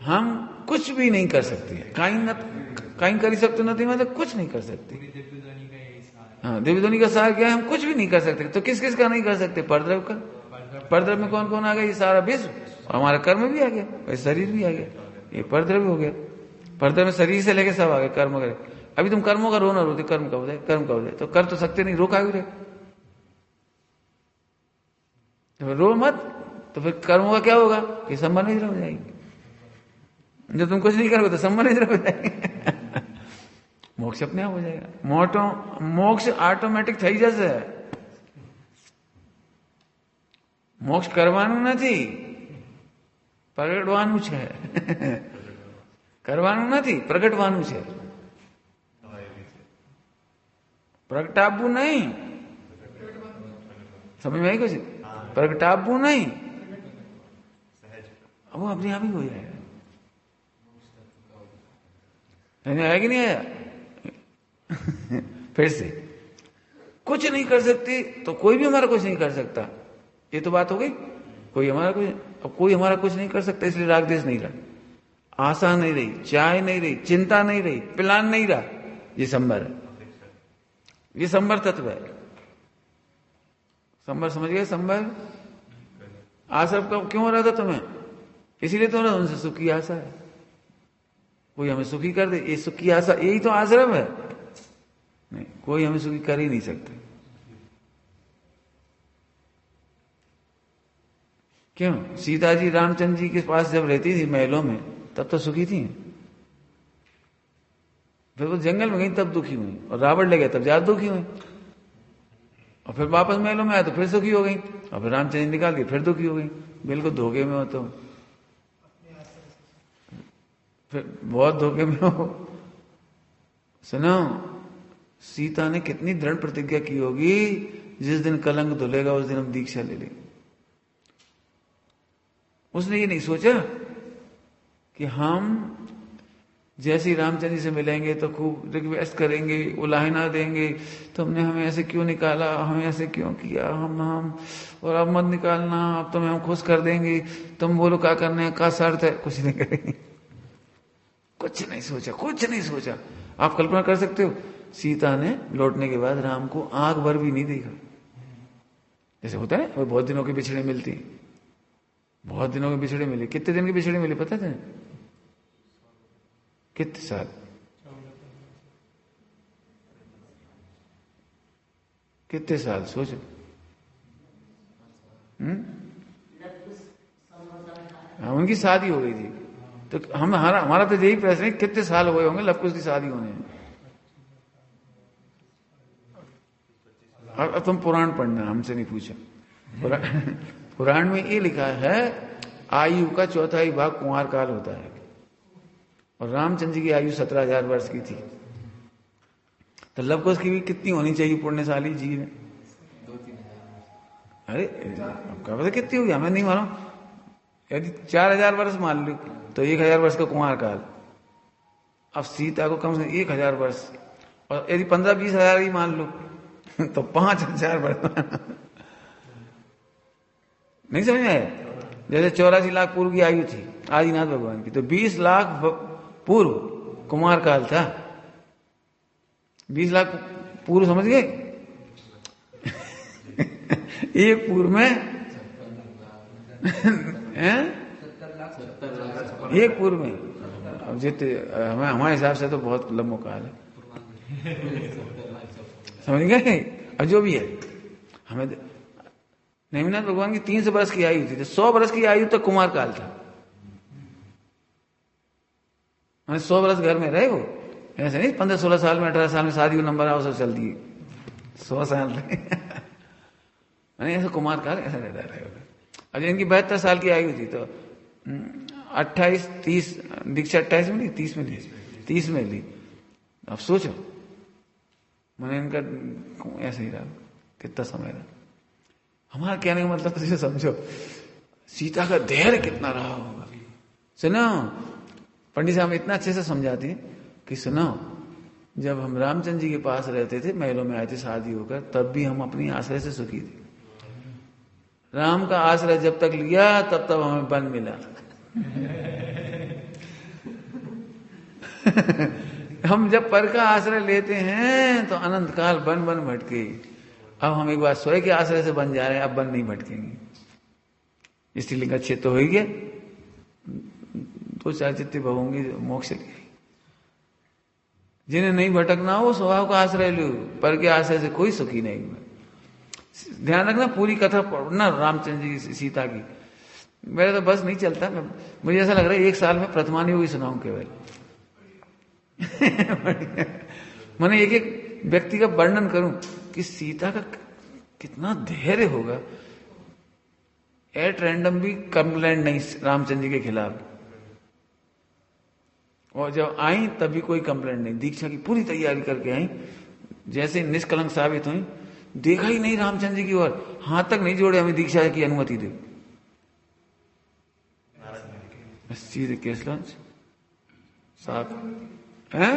[SPEAKER 1] हम कुछ भी नहीं कर सकते, कहीं कर ही सकते नहीं, मतलब कुछ नहीं कर सकते।
[SPEAKER 2] दिव्य ध्वनि का यही सार।
[SPEAKER 1] हाँ, दिव्य ध्वनि का सार क्या है, हम कुछ भी नहीं कर सकते। तो किस किस का नहीं कर सकते? परद्रव्य का। परद्रव्य में कौन कौन आ गया? ये सारा विश्व, और हमारा कर्म भी आ गया, और शरीर भी आ गया, ये परद्रव्य हो गया। परद्रव्य में शरीर से लेके सब आ गए, कर्म करे। अभी तुम कर्मों का रो ना रोते, कर्म का हो जाए, कर्म का हो जाए, तो कर तो सकते नहीं, रोका भी रहे, तो रो मत, तो फिर कर्मों का क्या होगा कि संबंध नहीं हो जाएगी। जब तुम कुछ नहीं करोगे तो संबंध नहीं हो जाएगी। मोक्ष अपने आप हो जाएगा। मोक्ष ऑटोमेटिक થઈ જશે। મોક્ષ કરવાનું નથી, પ્રગટવાનું છે। કરવાનું નથી, પ્રગટવાનું છે। પ્રગટાવવું નહીં, समझ में आई कुछ? प्रगटावू नहीं, वो अपने आप ही हो जाएगा। आया कि नहीं आया? फिर से कुछ नहीं कर सकते तो कोई भी हमारा कुछ नहीं कर सकता, ये तो बात हो गई। कोई हमारा कुछ, अब कोई हमारा कुछ नहीं कर सकता, इसलिए राग देश नहीं रहा, आशा नहीं रही, चाय नहीं रही, चिंता नहीं रही, प्लान नहीं रहा। ये संबर है, ये संबर तत्व है। संबर समझ गए? संबर आशा कब क्यों हो रहा था तुम्हें? इसीलिए तो ना उनसे सुख की आशा है, कोई हमें सुखी कर दे, ये सुख की आशा, यही तो आश्रम है। नहीं, कोई हमें सुखी कर ही नहीं सकते। क्यों? सीता जी रामचंद्र जी के पास जब रहती थी महलों में, तब तो सुखी थी। फिर वो जंगल में गई तब दुखी हुई, और रावण ले गया तब ज्यादा दुखी हुई, और फिर वापस महलों में आया तो फिर सुखी हो गई, और फिर रामचंद्र जी निकाल के फिर दुखी हो गई। बिल्कुल धोखे में हो तो, फिर बहुत धोखे में हो। सुनो, सीता ने कितनी दृढ़ प्रतिज्ञा की होगी, जिस दिन कलंक धुलेगा उस दिन हम दीक्षा ले लेंगे। उसने ये नहीं सोचा कि हम जैसे ही रामचंद्र जी से मिलेंगे तो खूब रिक्वेस्ट करेंगे, उलाहना देंगे, तुमने हमें ऐसे क्यों निकाला, हमें ऐसे क्यों किया, हम और अब मत निकालना, अब तुम्हें हम खुश कर देंगे, तुम बोलो क्या करने का शर्त है। कुछ नहीं करेंगे, कुछ नहीं सोचा, कुछ नहीं सोचा। आप कल्पना कर सकते हो, सीता ने लौटने के बाद राम को आंख भर भी नहीं देखा। जैसे होता है वो बहुत दिनों के बिछड़े मिलती, बहुत दिनों के बिछड़े मिले। कितने दिन के बिछड़े मिले पता है? कितने साल? कितने साल सोचो। उनकी शादी हो गई थी, तो हमारा तो यही प्रश्न है, कितने साल हुए होंगे लवकुश की शादी होने में? अब तुम पुराण पढ़ना, हमसे नहीं पूछा। पुराण में ये लिखा है, आयु का चौथाई भाग कुंवार काल होता है, और रामचंद्र जी की आयु 17,000 वर्ष की थी। तो लवकुश की भी कितनी होनी चाहिए पुण्यशाली जी में?
[SPEAKER 2] 2-3
[SPEAKER 1] अरे क्या पता कितनी होगी, हमें नहीं मालूम। यदि 4,000 वर्ष मान लो तो 1,000 वर्ष का कुंवार काल। अब सीता को कम से कम 1,000 वर्ष, और यदि 15-20 हजार ही मान लो तो 5,000 वर्ष। नहीं समझ में आया? जैसे 84 लाख पूर्व की आयु थी आदिनाथ भगवान की, तो 20 लाख पूर्व कुमार काल था। 20 लाख पूर्व समझ गए? एक पूर्व में एक पूर्व में, अब जितने हमारे हिसाब से तो बहुत लंबा काल है, समझ गए? अब जो भी है, हमें नेमिनाथ भगवान की 300 वर्ष की आयु थी, तो 100 वर्ष की आयु तक कुमार काल था। 100 वर्ष घर में रहे वो, ऐसे नहीं 15-16 साल में 18 साल में शादी को नंबर आओ सब चल दिए 100 साल ऐसा कुमार काल ऐसा रहता रहेगा। अब इनकी 72 साल की आयु थी, तो 28-30 दीक्षा 28 में ली, 30 में ली, 30 में ली। अब सोचो, मैंने इनका ऐसे ही रहा, कितना समय रहा। हमारा कहने का मतलब तो समझो, सीता का धैर्य कितना रहा होगा। सुनो, पंडित साहब इतना अच्छे से समझाते हैं कि सुनो, जब हम रामचंद्र जी के पास रहते थे, महलों में आए थे शादी होकर, तब भी हम अपनी आश्रय से सुखी थे। राम का आश्रय जब तक लिया तब तक हमें वन मिला। हम जब पर का आश्रय लेते हैं तो अनंत काल बन बन भटके। अब हम एक बार स्वयं के आश्रय से बन जा रहे हैं, अब बन नहीं भटकेंगे। स्त्रीलिंग अच्छे तो हो ही गया, 2-4 जितने भव होंगे मोक्ष के। जिन्हें नहीं भटकना हो स्वभाव का आश्रय लो, पर के आश्रय से कोई सुखी नहीं हुआ। ध्यान रखना, पूरी कथा पढ़ना रामचंद्र जी सीता की। मेरा तो बस नहीं चलता, मुझे ऐसा लग रहा है 1 साल में प्रथमानी हुई सुनाऊं केवल। मैंने एक एक व्यक्ति का वर्णन करूं कि सीता का कितना धैर्य होगा। एट रैंडम भी कंप्लेंट नहीं रामचंद्र जी के खिलाफ, और जब आई तभी कोई कंप्लेंट नहीं। दीक्षा की पूरी तैयारी करके आई, जैसे निष्कलंक साबित हुई, देखा ही नहीं रामचंद्र जी की ओर, हाथ तक नहीं जोड़े, हमें दीक्षा की अनुमति दे। सीधे केस लॉन्च साहब है,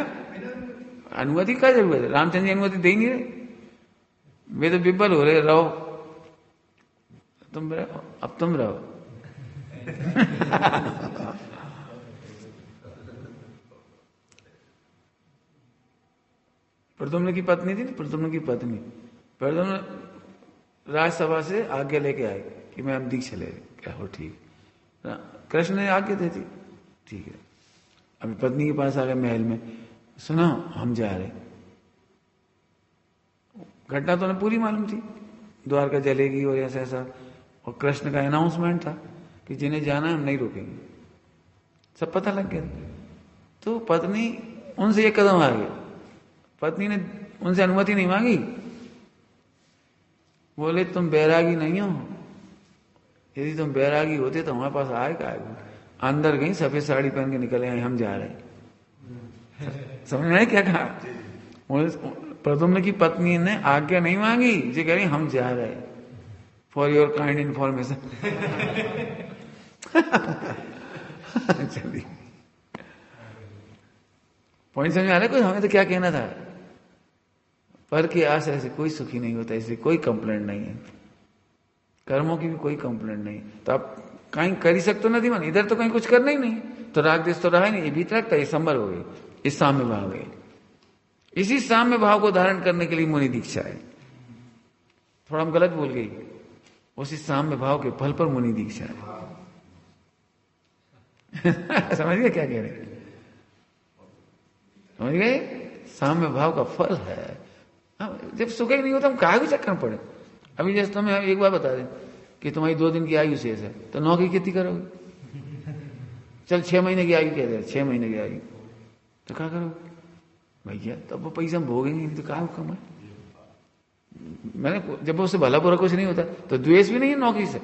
[SPEAKER 1] अनुमति क्या जरूरत है? रामचंद्र जी अनुमति दे नहीं रहे, वे तो बिब्बल हो रहे, रहो तुम रहो, अब तुम रहो। प्रद्युम्न की पत्नी थी, प्रद्युम्न की पत्नी, प्रद्युम्न राजसभा से आज्ञा लेके आए कि मैं अब दीक्षा ले, क्या हो ठीक। कृष्ण ने आज्ञा दे दी, ठीक है। अभी पत्नी के पास आ गए महल में, सुनो हम जा रहे। घटना तो उन्हें पूरी मालूम थी, द्वारका जलेगी और ऐसा ऐसा, और कृष्ण का अनाउंसमेंट था कि जिन्हें जाना है हम नहीं रोकेंगे, सब पता लग गया। तो पत्नी उनसे एक कदम आगे, पत्नी ने उनसे अनुमति नहीं मांगी, बोले तुम बैरागी नहीं हो, यदि तुम बैरागी होते तो हमारे पास आए का। अंदर गई, सफेद साड़ी पहन के निकले आए, हम जा रहे। समझ में क्या कहा? प्रद्युम्न की पत्नी ने आज्ञा नहीं मांगी, जी कह रही हम जा रहे, फॉर योर काइंड इंफॉर्मेशन। चलिए पॉइंट समझ आ रहा है? कोई हमें तो क्या कहना था, पर की आशा से कोई सुखी नहीं होता, इसलिए कोई कंप्लेंट नहीं है, कर्मों की भी कोई कंप्लेंट नहीं। तो आप कहीं कर ही सकते हो ना दीवान, इधर तो कहीं कुछ करना ही नहीं, तो राग देश तो रहा ही नहीं, ये भीतर रखता, ये संबर हो गए, इस साम्य भाव गए। इसी साम्य भाव को धारण करने के लिए मुनि दीक्षा है। थोड़ा हम गलत बोल गई, उसी साम्य भाव के फल पर मुनि दीक्षा है। समझ गए क्या कह रहे हैं? समझ गए? साम्य भाव का फल है। जब सुख ही नहीं होता हम काहे भी चक्कर में पड़े। अभी जैसे तुम्हें एक बार बता दें कि तुम्हारी 2 दिन की आयु शेष है, तो नौकरी कितनी करोगे? चल 6 महीने की आयु कह दे, 6 महीने की आयु, तो क्या करोगे भैया? तब वो पैसा हम भोगेंगे, तो कहा कमाए। मैंने जब उससे भला बुरा कुछ नहीं होता तो द्वेष भी नहीं है नौकरी से,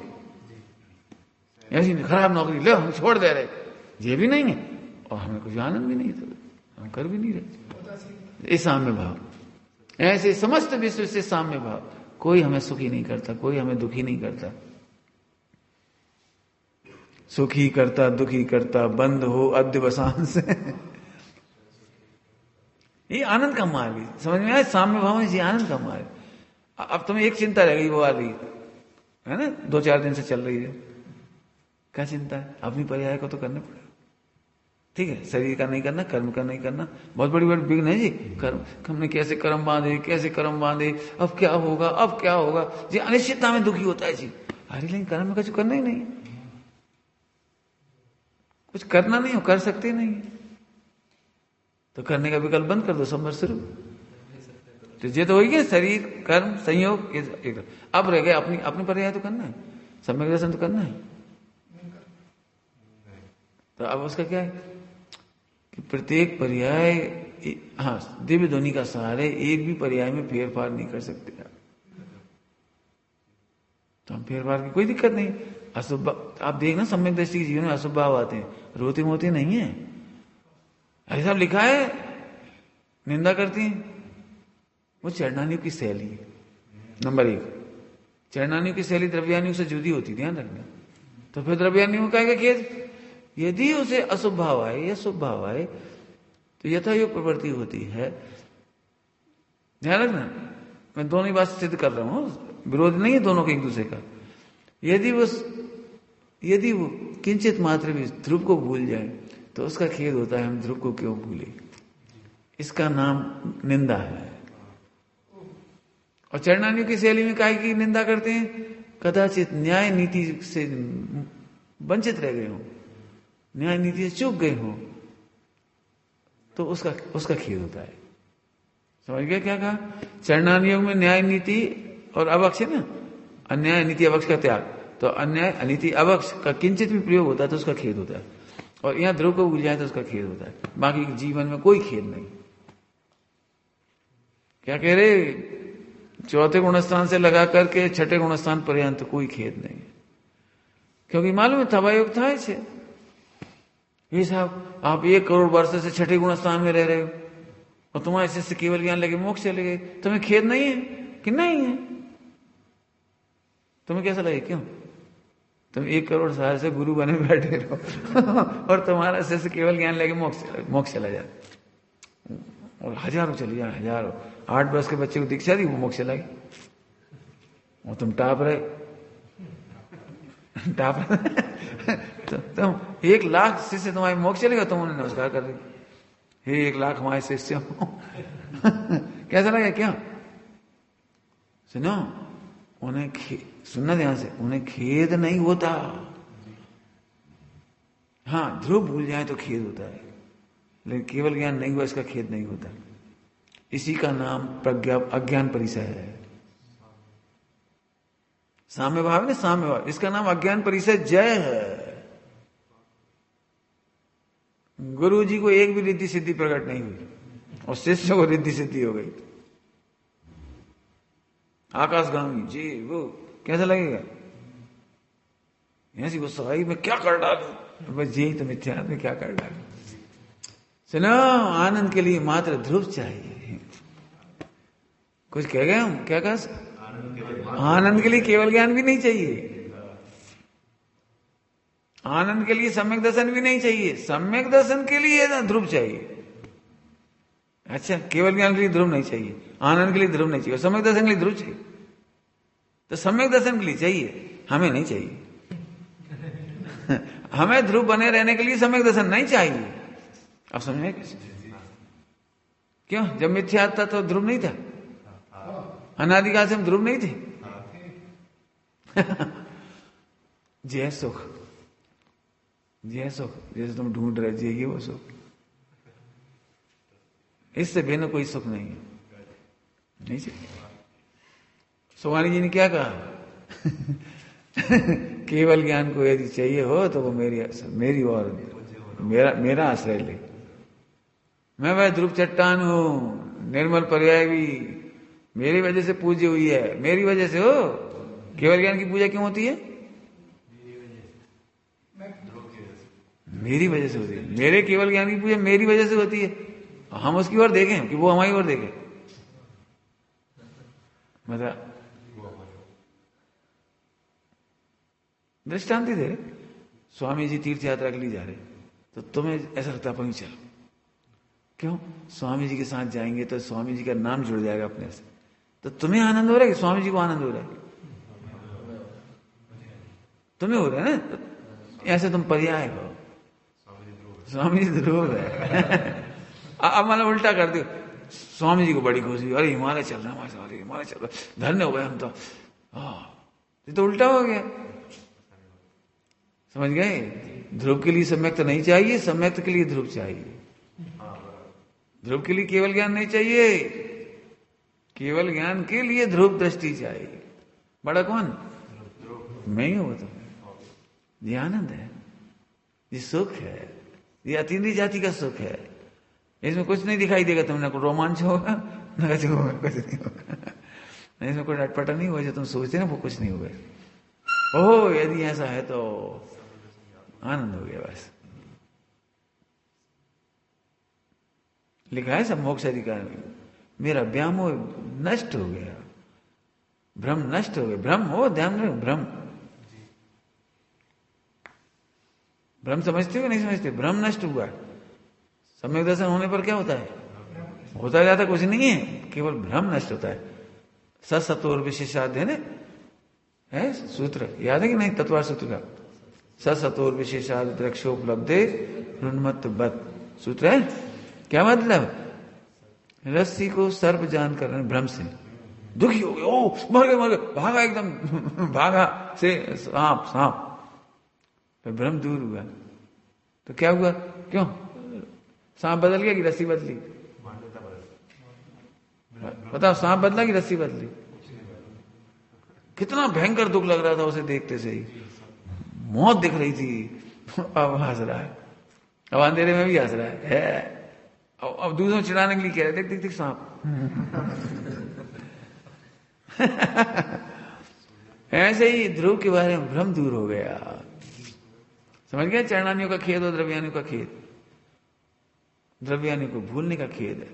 [SPEAKER 1] ऐसी खराब नौकरी ले हम छोड़ दे रहे, ये भी नहीं है, और हमें कुछ आनंद भी नहीं, तो हम कर भी नहीं रहे। ये साम्य भाव, ऐसे समस्त विश्व से साम्य भाव, कोई हमें सुखी नहीं करता, कोई हमें दुखी नहीं करता। सुखी करता दुखी करता, बंद हो अध्यवसान से। ये आनंद का मार्ग है, समझ में आया? साम्य भाव में ये आनंद का मार्ग। अब तुम्हें एक चिंता रह गई, वो आ रही है ना, 2-4 दिन से चल रही है, क्या चिंता है? अपनी पर्याय को तो करना पड़ेगा, ठीक है? शरीर का नहीं करना, कर्म का नहीं करना, बहुत बड़ी बड़ी विघ्न है जी। कर्म हमने कैसे कर्म बांधे, कैसे कर्म बांधे, अब क्या होगा, अब क्या होगा जी, अनिश्चितता में दुखी होता है जी। अरे लेकिन कर्म में कुछ करना ही नहीं, कुछ करना नहीं हो, कर सकते नहीं, तो करने का विकल्प बंद कर दो, संभर शुरू। तो ये तो हो गया शरीर कर्म संयोग, ये अब रह गए अपनी अपनी पर्याय तो करना है, सम्यक दर्शन तो करना है। तो अब उसका क्या है कि प्रत्येक पर्याय, हाँ दिव्य ध्वनि का सहारे एक भी पर्याय में फेरफार नहीं कर सकते, तो हम फेरफार की कोई दिक्कत नहीं। अशुभ आप देखना, सम्यक दृष्टि के जीवन में अशुभ भाव आते हैं, रोते मोते नहीं है, ऐसा लिखा है, निंदा करती हैं, वो चरणानियों की शैली है। नंबर 1, चरणानियों की शैली द्रव्यानियों से जुदी होती, ध्यान रखना। तो फिर द्रव्यानियों का क्या, यदि उसे अशुभ भाव आए या शुभ भाव आए तो यथा योग प्रवृत्ति होती है। ध्यान रखना, मैं दोनों ही बात सिद्ध कर रहा हूं, विरोध नहीं है दोनों के एक दूसरे का। यदि वो किंचित मात्र भी ध्रुव को भूल जाए तो उसका खेद होता है, हम ध्रुव को क्यों भूले, इसका नाम निंदा है। और चरणानियों की शैली में काहे की निंदा करते हैं? कदाचित न्याय नीति से वंचित रह गए हो, न्याय नीति से चूक गए हो, तो उसका खेद होता है। समझ गए क्या कहा? चरणानियोग में न्याय नीति और अवक्ष है ना, अन्याय नीति अवक्ष का त्याग, तो अन्याय अनीति अवक्ष का किंचित भी प्रयोग होता है तो उसका खेद होता है, और यहां ध्रुव को भूल जाए तो उसका खेद होता है, बाकी जीवन में कोई खेद नहीं। क्या कह रहे? चौथे गुणस्थान से लगा करके छठे गुणस्थान पर्यंत कोई खेद नहीं, क्योंकि मालूम है थवायोग था इसे। ये साहब आप 1 करोड़ वर्ष से छठे गुणस्थान में रह रहे हो और तुम्हारे से केवल ज्ञान लगे मोक्ष चले गए, तुम्हें खेद नहीं है कि नहीं है? तुम्हें कैसा लगे? क्यों? तुम 1 करोड़ साल से गुरु बने बैठे रहो और तुम्हारा से केवल ज्ञान लगे मोक्ष चला जाए, और हजारों चले जाए, हजारों। 8 वर्ष के बच्चे को दीक्षा दी, वो मोक्ष चला गया, और तुम टाप रहे तो तुम 1 लाख शिष्य तुम्हारे मोक्ष चलेगा, तुम उन्हें नमस्कार कर रहे, हे 1 लाख हमारे शिष्य हो। कैसा लगा? क्या सुनो, उन्हें सुनना ध्यान से, उन्हें खेद नहीं होता, हाँ, ध्रुव भूल जाए तो खेद होता है, लेकिन केवल ज्ञान नहीं हुआ इसका खेद नहीं होता। इसी का नाम प्रज्ञा अज्ञान परिचय है। साम्य भाव ने साम्य भाव, इसका नाम अज्ञान परिचय जय है। गुरु जी को एक भी रिद्धि सिद्धि प्रकट नहीं हुई और शिष्य को रिद्धि सिद्धि हो गई। आकाशगामी जी वो कैसा लगेगा? ऐसी वो सगाई में क्या कर डालू, बस यही तो मिथ्या में क्या कर डालू। सुनो, आनंद के लिए मात्र ध्रुव चाहिए। कुछ कह गए हम? क्या कहा? आनंद के लिए केवल ज्ञान भी नहीं चाहिए, आनंद के लिए सम्यक दर्शन भी नहीं चाहिए, सम्यक दर्शन के लिए ना ध्रुव चाहिए। अच्छा, केवल ज्ञान के लिए ध्रुव नहीं चाहिए, आनंद के लिए ध्रुव नहीं चाहिए, सम्यक दर्शन के लिए ध्रुव चाहिए। तो सम्यक दर्शन के लिए चाहिए, हमें नहीं चाहिए। हमें ध्रुव बने रहने के लिए सम्यक दर्शन नहीं चाहिए। अब समझ में कैसे? क्यों? जब मिथ्या था तो ध्रुव नहीं था, अनादिकाल से हम ध्रुव नहीं थे। जय सुख, जय सुख, जैसे तुम ढूंढ रहे थे ये वो सुख, इससे भिन्न कोई सुख नहीं है, नहीं चाहिए। सोहानी जी ने क्या कहा? केवल ज्ञान को यदि चाहिए हो तो वो मेरी और मेरा आश्रय ले। मैं वह ध्रुव चट्टान हूं, निर्मल पर्याय भी मेरी वजह से पूज्य हुई है, मेरी वजह से हो। केवल ज्ञान की पूजा क्यों होती है? मेरी वजह से होती है। मेरे केवल ज्ञान की पूजा मेरी वजह से होती है। हम उसकी ओर देखें कि वो हमारी ओर देखे। मतलब दृष्टांत दे, स्वामी जी तीर्थ यात्रा के लिए जा रहे, तो तुम्हें ऐसा लगता है चलो, क्यों? स्वामी जी के साथ जाएंगे तो स्वामी जी का नाम जुड़ जाएगा अपने से, तो तुम्हें आनंद हो रहा है कि स्वामी जी को आनंद हो रहा है? तुम्हें हो रहा है ना, ऐसे तुम पर्याय हो, स्वामी जी ध्रुव है। अब मतलब उल्टा कर दो, स्वामी जी को बड़ी खुशी, अरे हिमालय चल रहा है, अरे हिमालय चल रहा, धन्य हो गए हम तो। ये तो उल्टा हो गया, समझ गए? ध्रुव के लिए सम्यक तो नहीं चाहिए, सम्यक के लिए ध्रुव चाहिए। ध्रुव के लिए केवल ज्ञान नहीं चाहिए, केवल ज्ञान के लिए ध्रुव दृष्टि चाहिए। बड़ा कौन? मैं ही हूं। तो ये आनंद है, ये सुख है, ये अतीन्द्रिय जाति का सुख है। इसमें कुछ नहीं दिखाई देगा तुमने, को रोमांच होगा ना, कुछ नहीं होगा, इसमें कोई अटपटा नहीं होगा। जो तुम सोचते ना वो कुछ नहीं होगा। ओह, यदि ऐसा है तो आनंद हो गया बस। लिखा है सब मोक्ष अधिकार में, मेरा व्यामोह नष्ट हो गया, भ्रम नष्ट हो गया। भ्रम हो, ध्यान रखो, भ्रम, भ्रम समझते हो नहीं समझते? भ्रम नष्ट हुआ। सम्यक दर्शन होने पर क्या होता है? होता जाता कुछ नहीं है, केवल भ्रम नष्ट होता है। सत्सतोर विशेषाध्य है सूत्र, याद है कि नहीं? तत्वार सूत्र का सत्सतोर विशेषाध्य द्रक्षोपलब्धे ऋन्मत्त बत सूत्र है। क्या मतलब? रस्सी को सर्प जान कर भ्रम से दुखी हो गए, ओ मर गए, भागा एकदम, भागा से सांप सांप, तो भ्रम दूर हुआ। तो क्या हुआ? क्यों? सांप बदल गया कि रस्सी बदली? बताओ, सांप बदला कि रस्सी बदली? कितना भयंकर दुख लग रहा था उसे देखते से ही, मौत दिख रही थी, अब हंस रहा है, अब अंधेरे में भी हंस रहा है। अब दूसरों चिढ़ाने के लिए कह रहे, देख देख देख सांप। ऐसे ही ध्रुव के बारे में भ्रम दूर हो गया। समझ गया? चरणानियों का खेद और द्रव्यानियों का खेद। द्रव्यानियों को भूलने का खेद है,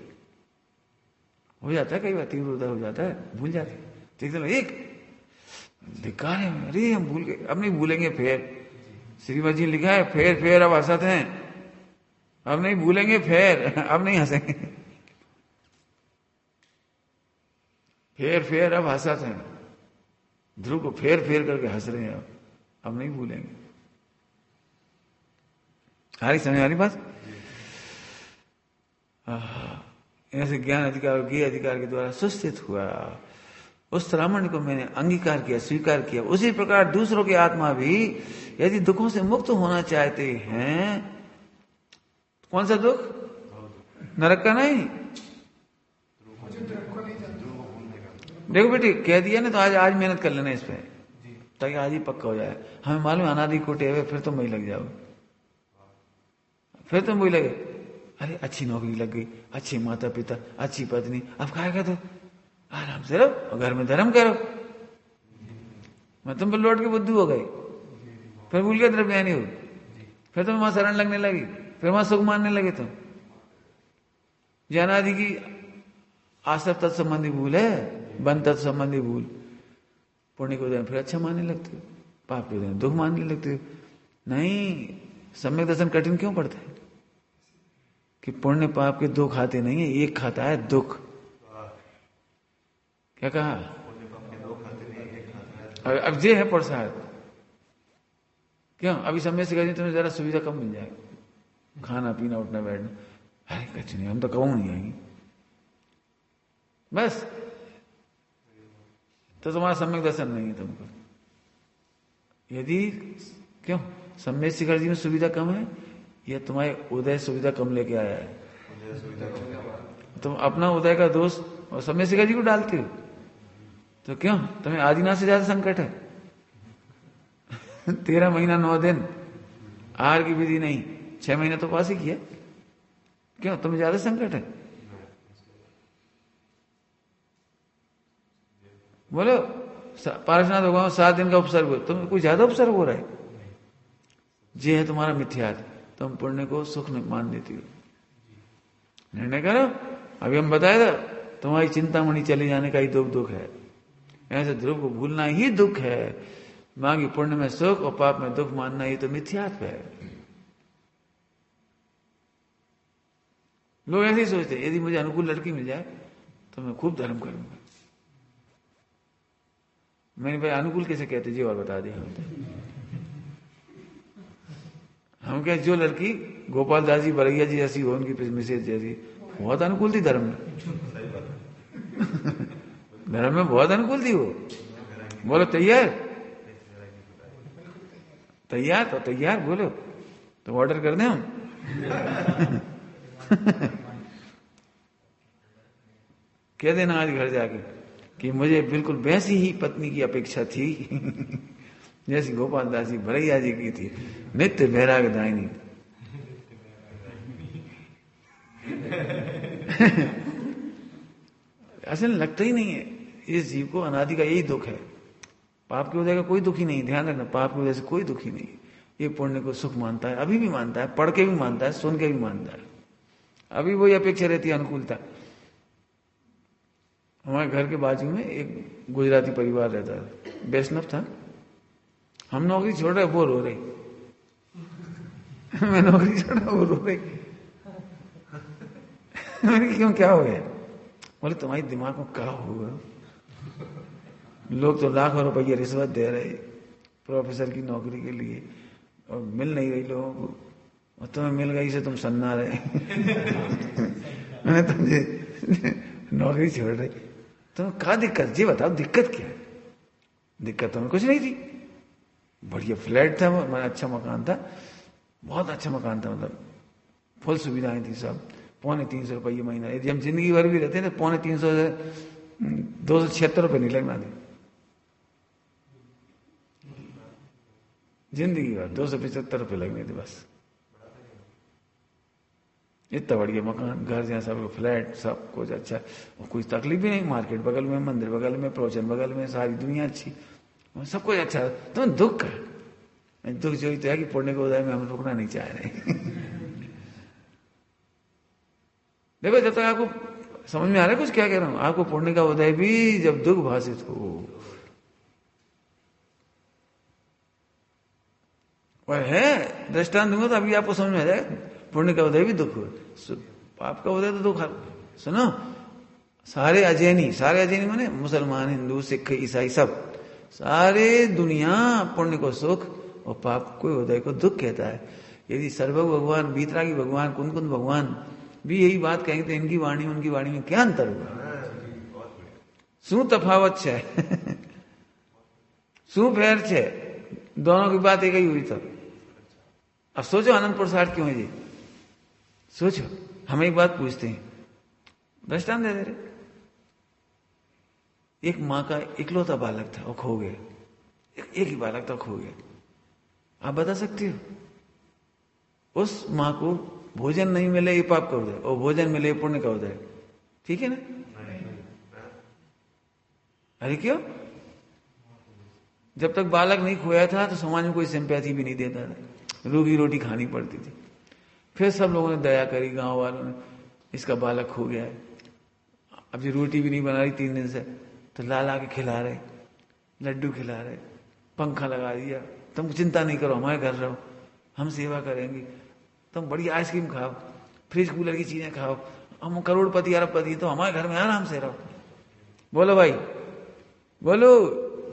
[SPEAKER 1] हो जाता है कई बार, तीव्र उधर हो जाता है, भूल जाते हैं। ठीक है, एक धिक्कार है, अरे हम भूल गए, अब नहीं भूलेंगे फिर। श्रीमद जी लिखा है, फेर अब हंसते हैं, अब नहीं भूलेंगे, फिर अब नहीं हंसेंगे, फेर अब हंसते हैं। ध्रुव को फेर करके हंस रहे हैं, अब नहीं भूलेंगे। हारी समझ वाली बात? ऐसे ज्ञान अधिकार के द्वारा सुस्थित हुआ, उस सामान्य को मैंने अंगीकार किया, स्वीकार किया। उसी प्रकार दूसरों की आत्मा भी यदि दुखों से मुक्त होना चाहते हैं, कौन सा दुख? नरक का नहीं। देखो बेटी, कह दिया ना, तो आज मेहनत कर लेना इस पे, ताकि आज ही पक्का हो जाए। हमें मालूम है अनादि कोटे हुए, फिर तुम वही लग जाओ, फिर तुम वही लगे। अरे अच्छी नौकरी लग गई, अच्छे माता पिता, अच्छी पत्नी, अब खाएगा तो आराम से रहो और घर में धर्म करो। मैं तुम पर लौट के बुद्धू हो गई, फिर भूल गए द्रव्यानी हो, फिर तुम वहां शरण लगने लगी, फिर वहां सुख मानने लगे तुम। जनादि की आसव तत्संबंधी भूल है, बन तत्संबंधी भूल। पुण्य को उदय फिर अच्छा मानने लगते हो, पाप के उदय दुख मानने लगते हो। नहीं, सम्यक दर्शन कठिन क्यों पड़ता है? कि पुण्य पाप के दो खाते नहीं है, एक खाता है दुख। क्या कहा? अब ये है प्रसाद। क्यों? अभी समय से कहें तुम्हें जरा सुविधा कम मिल जाएगी, खाना पीना उठना बैठना। अरे कुछ नहीं, हम तो कहूं नहीं आएंगे बस, तो तुम्हारा सम्यक दर्शन नहीं है तुमको। यदि क्यों सम्यक शिखर जी में सुविधा कम है, या तुम्हारे उदय सुविधा कम लेके आया है? तुम अपना उदय का दोष और सम्यक शिखर जी को डालते हो, तो क्यों तुम्हें आदिनाथ से ज्यादा संकट है? 13 महीना 9 दिन आहार की विधि नहीं, 6 महीने तो पास ही किया, क्यों तुम्हें ज्यादा संकट है? बोलो, पार्श्वनाथ भगवान 7 दिन का उपसर्ग हो, तुम्हें कोई ज्यादा उपसर्ग हो रहा है? ये है तुम्हारा मिथ्यात्व, तुम पुण्य को सुख में मान लेती हो। निर्णय करो। अभी हम बताए था, तुम्हारी चिंतामणि चले जाने का ही दुख है। ऐसे ध्रुव को भूलना ही दुख है। मांगी पुण्य में सुख और पाप में दुख मानना, ही तो मिथ्यात्व है। लोग ऐसे ही सोचते, यदि मुझे अनुकूल लड़की मिल जाए तो मैं खूब धर्म करूंगा। मैंने भाई अनुकूल कैसे कहते जी, और बता दिया। हम क्या, जो लड़की गोपाल दास जी बरैया जी ऐसी हो, उनकी मिसेज जैसी, बहुत अनुकूल थी धर्म में। धर्म में बहुत अनुकूल थी वो। बोलो तैयार? तैयार तो तैयार, बोलो तो ऑर्डर कर दें हम। कह देना आज घर जाके कि मुझे बिल्कुल वैसी ही पत्नी की अपेक्षा थी जैसी गोपाल दास जी भरैया जी की थी, नित्य वैराग दायिनी। असल लगता ही नहीं है, इस जीव को अनादि का यही दुख है। पाप के उदय का कोई दुख ही नहीं, ध्यान रखना, पाप की वजह से कोई दुख ही नहीं। ये पुण्य को सुख मानता है, अभी भी मानता है, पढ़ के भी मानता है, सुन के भी मानता है, अभी वही अपेक्षा रहती है अनुकूलता। हमारे घर के बाजू में एक गुजराती परिवार रहता था, वैष्णव था। हम नौकरी छोड़ रहे, वो रो रही। मैं नौकरी छोड़ रहा, वो रो रही। मैंने क्यों, क्या हो गया? बोले तुम्हारे दिमाग में क्या होगा, लोग तो लाखों रुपये रिश्वत दे रहे प्रोफेसर की नौकरी के लिए, और मिल नहीं रही लोगों को, और तुम्हें मिल गई से तुम सन्ना रहे। मैंने तुमसे नौकरी छोड़ रही, तुम्हें क्या दिक्कत? जी बताओ, दिक्कत क्या है? दिक्कत तुम्हें कुछ नहीं थी, बढ़िया फ्लैट था, मतलब अच्छा मकान था, बहुत अच्छा मकान था, मतलब फुल सुविधाएं थी सब। 350 रुपये महीना, यदि हम जिंदगी भर भी रहते हैं तो 350 से 276 रुपये नहीं लगना थे जिंदगी भर, 275 रुपये लगने थे बस। इतना बढ़िया मकान, घर जैसा फ्लैट, सब कुछ अच्छा, और कोई तकलीफ भी नहीं। मार्केट बगल में, मंदिर बगल में, प्रवचन बगल में, सारी दुनिया अच्छी, सब कुछ अच्छा। तो दुख है, दुख जो तो है कि पुण्य के उदय में हम रुकना नहीं चाह रहे। देखो, जब तक आपको समझ में आ रहा है कुछ क्या कह रहा हूं, आपको पुण्य का उदय भी जब दुख भाषित हो, वह है दृष्टांत दूंगा तो अभी आपको समझ में आ जाएगा। पुण्य का उदय भी दुख हो, पाप का उदय तो दुख। सुनो, सारे अजैनी माने मुसलमान, हिंदू, सिख, ईसाई, सब सारे दुनिया पुण्य को सुख और पाप को उदय को दुख कहता है। यदि सर्वभु भगवान, बीतरागी भगवान, कुंद भगवान भी यही बात कहेंगे तो इनकी वाणी उनकी वाणी में क्या अंतर होगा? શું તફાવત છે? શું ફેર છે? दोनों की बात एक ही हुई तो अब सोचो आनंद पुरुषार्थ क्यों है जी? सोचो। हम एक बात पूछते हैं, दृष्टांत दे दे रहे। एक मां का इकलौता बालक था, वो खो गया। एक ही बालक था, खो गया। आप बता सकते हो? उस मां को भोजन नहीं मिले ये पाप का उदय, और भोजन मिले ये पुण्य का उदय। ठीक है ना? अरे क्यों? जब तक बालक नहीं खोया था तो समाज में कोई सिंपैथी भी नहीं देता था, रूखी रोटी खानी पड़ती थी। फिर सब लोगों ने दया करी, गांव वालों ने, इसका बालक खो गया है, अब ये रोटी भी नहीं बना रही 3 दिन से, तो ला के खिला रहे, लड्डू खिला रहे, पंखा लगा दिया, तुम चिंता नहीं करो, हमारे घर रहो, हम सेवा करेंगे, तुम बड़ी आइसक्रीम खाओ, फ्रिज कूलर की चीजें खाओ, हम करोड़पति अरबपति, तो हमारे घर में आराम से रहो। बोलो भाई, बोलो।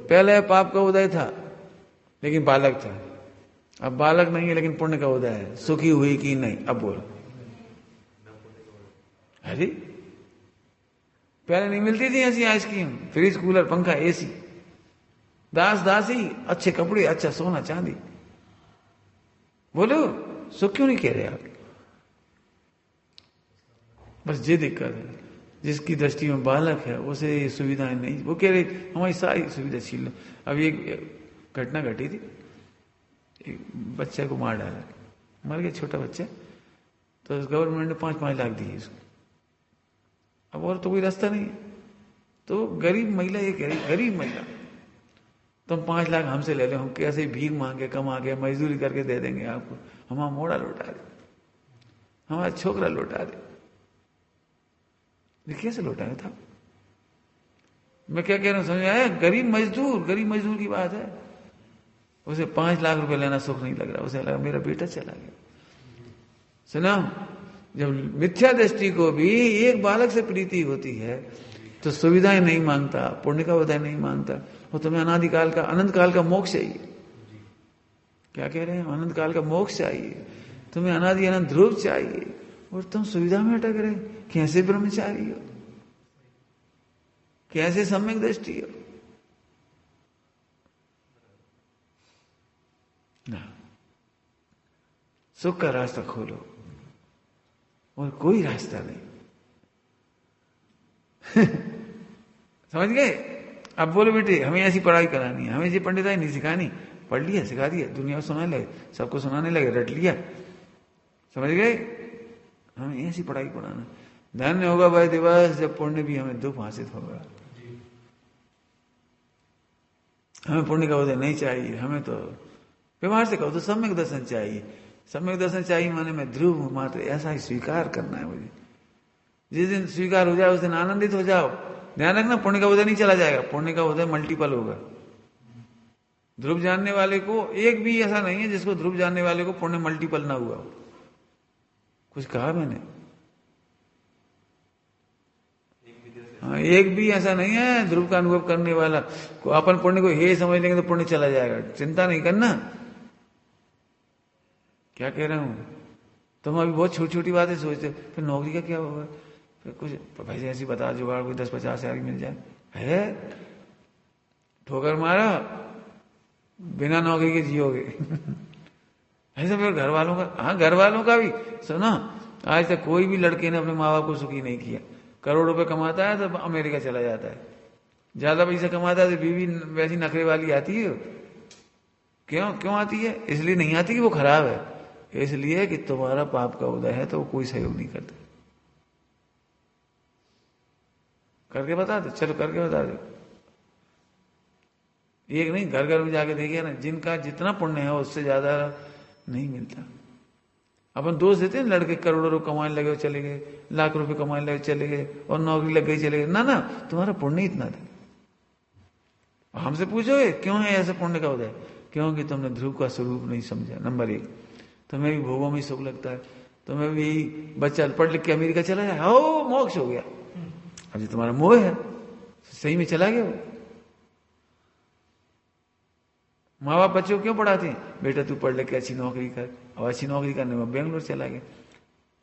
[SPEAKER 1] पहले पाप का उदय था लेकिन बालक था, अब बालक नहीं है लेकिन पुण्य का उदय है। सुखी हुई कि नहीं? अब बोलो। अरे पहले नहीं मिलती थी ऐसी आइसक्रीम, फ्रिज कूलर पंखा एसी, दास दासी, अच्छे कपड़े, अच्छा सोना चांदी। बोलो, सुख क्यों नहीं कह रहे आप? बस ये दिक्कत है, जिसकी दृष्टि में बालक है उसे सुविधाएं नहीं, वो कह रहे हमारी सारी सुविधा छीन लो। अब एक घटना घटी थी, एक बच्चे को मार डाला, मर गया छोटा बच्चा, तो गवर्नमेंट ने 5-5 लाख दिए इसको। अब और तो कोई रास्ता नहीं है, तो गरीब महिला ये कह रही, गरीब महिला, तुम 5 लाख हमसे ले लो, हम कैसे भीख मांगे कमा के मजदूरी करके दे देंगे आपको, हमारा मोड़ा लौटा दे, हमारा छोकरा लौटा दे। कैसे लौटाया था? मैं क्या कह रहा हूं, समझ आया? गरीब मजदूर की बात है। उसे 5 लाख रुपए लेना सुख नहीं लग रहा, उसे लगा मेरा बेटा चला गया। सुना, जब मिथ्या दृष्टि को भी एक बालक से प्रीति होती है तो सुविधाएं नहीं मांगता, पुण्य का उदय नहीं मांगता, वो तुम्हें अनादिकाल का, अनंत काल का मोक्ष चाहिए। क्या कह रहे हैं? अनंत काल का मोक्ष चाहिए, तुम्हें अनादि अनंत ध्रुव चाहिए, और तुम सुविधा में अटक रहे। कैसे ब्रह्मचारी हो? कैसे सम्यक दृष्टि हो? ना, सुख का रास्ता खोलो, और कोई रास्ता नहीं। समझ गए? अब बोलो बेटे, हमें ऐसी पढ़ाई करानी है, हमें ये पंडिताई नहीं सिखानी, पढ़ लिया, सिखा दिया, दुनिया में सुनाने लगे, सबको सुनाने लगे, रट लिया। समझ गए? हमें ऐसी पढ़ाई पढ़ाना। धन्य होगा भाई दिवस जब पुण्य भी हमें दुख हासिल होगा। हमें पुण्य का उदय नहीं चाहिए, हमें तो व्यवहार से कहो तो सम्यक दर्शन चाहिए। सम्यक दर्शन चाहिए माने मैं ध्रुव हूं मात्र, ऐसा ही स्वीकार करना है मुझे। जिस दिन स्वीकार हो जाए उस दिन आनंदित हो जाओ। ध्यान रखना, पुण्य का उदय नहीं चला जाएगा, पुण्य का उदय मल्टीपल होगा। ध्रुव जानने वाले को एक भी ऐसा नहीं है जिसको ध्रुव जानने वाले को पुण्य मल्टीपल ना हुआ। कुछ कहा मैंने? हाँ, एक भी ऐसा नहीं है ध्रुव का अनुभव करने वाला को अपन पुण्य को हे समझ लेंगे तो पुण्य चला जाएगा। चिंता नहीं करना। क्या कह रहा हूं? तुम अभी बहुत छोटी छोटी बातें सोचते, फिर नौकरी का क्या होगा, फिर कुछ भाई ऐसी बता जुगाड़ कोई 10-50 हजार मिल जाए है, ठोकर मारा बिना नौकरी के जियोगे। ऐसा फिर घर वालों का, हाँ घर वालों का भी सुनो, आज तक कोई भी लड़के ने अपने माँ बाप को सुखी नहीं किया। करोड़ रुपए कमाता है तो अमेरिका चला जाता है, ज्यादा पैसा कमाता है तो बीवी वैसी नखरे वाली आती है। क्यों आती है? इसलिए नहीं आती कि वो खराब है, इसलिए कि तुम्हारा पाप का उदय है तो वो कोई सहयोग नहीं करता। करके बता दो, चलो करके बता दो। एक नहीं, घर घर में जाके देखिए ना, जिनका जितना पुण्य है उससे ज्यादा नहीं मिलता। अपन दोष देते हैं, लड़के करोड़ों रुपए कमाने लगे चले गए, लाख रुपए कमाने लगे चले गए, और नौकरी लग गई चले गए। ना तुम्हारा पुण्य इतना था। हमसे पूछो क्यों है ऐसे पुण्य का उदय? क्योंकि तुमने ध्रुव का स्वरूप नहीं समझा। नंबर 1, तुम्हें भी भोगों में सुख लगता है, तुम्हें भी बच्चा पढ़ लिख के अमेरिका चला जाए, हो मोक्ष हो गया। अभी तुम्हारा मोह है, सही में चला गया वो। माँ बाप बच्चों को क्यों पढ़ाते हैं? बेटा तू पढ़ लेके अच्छी नौकरी कर, और अच्छी नौकरी करने में बेंगलोर चला गया।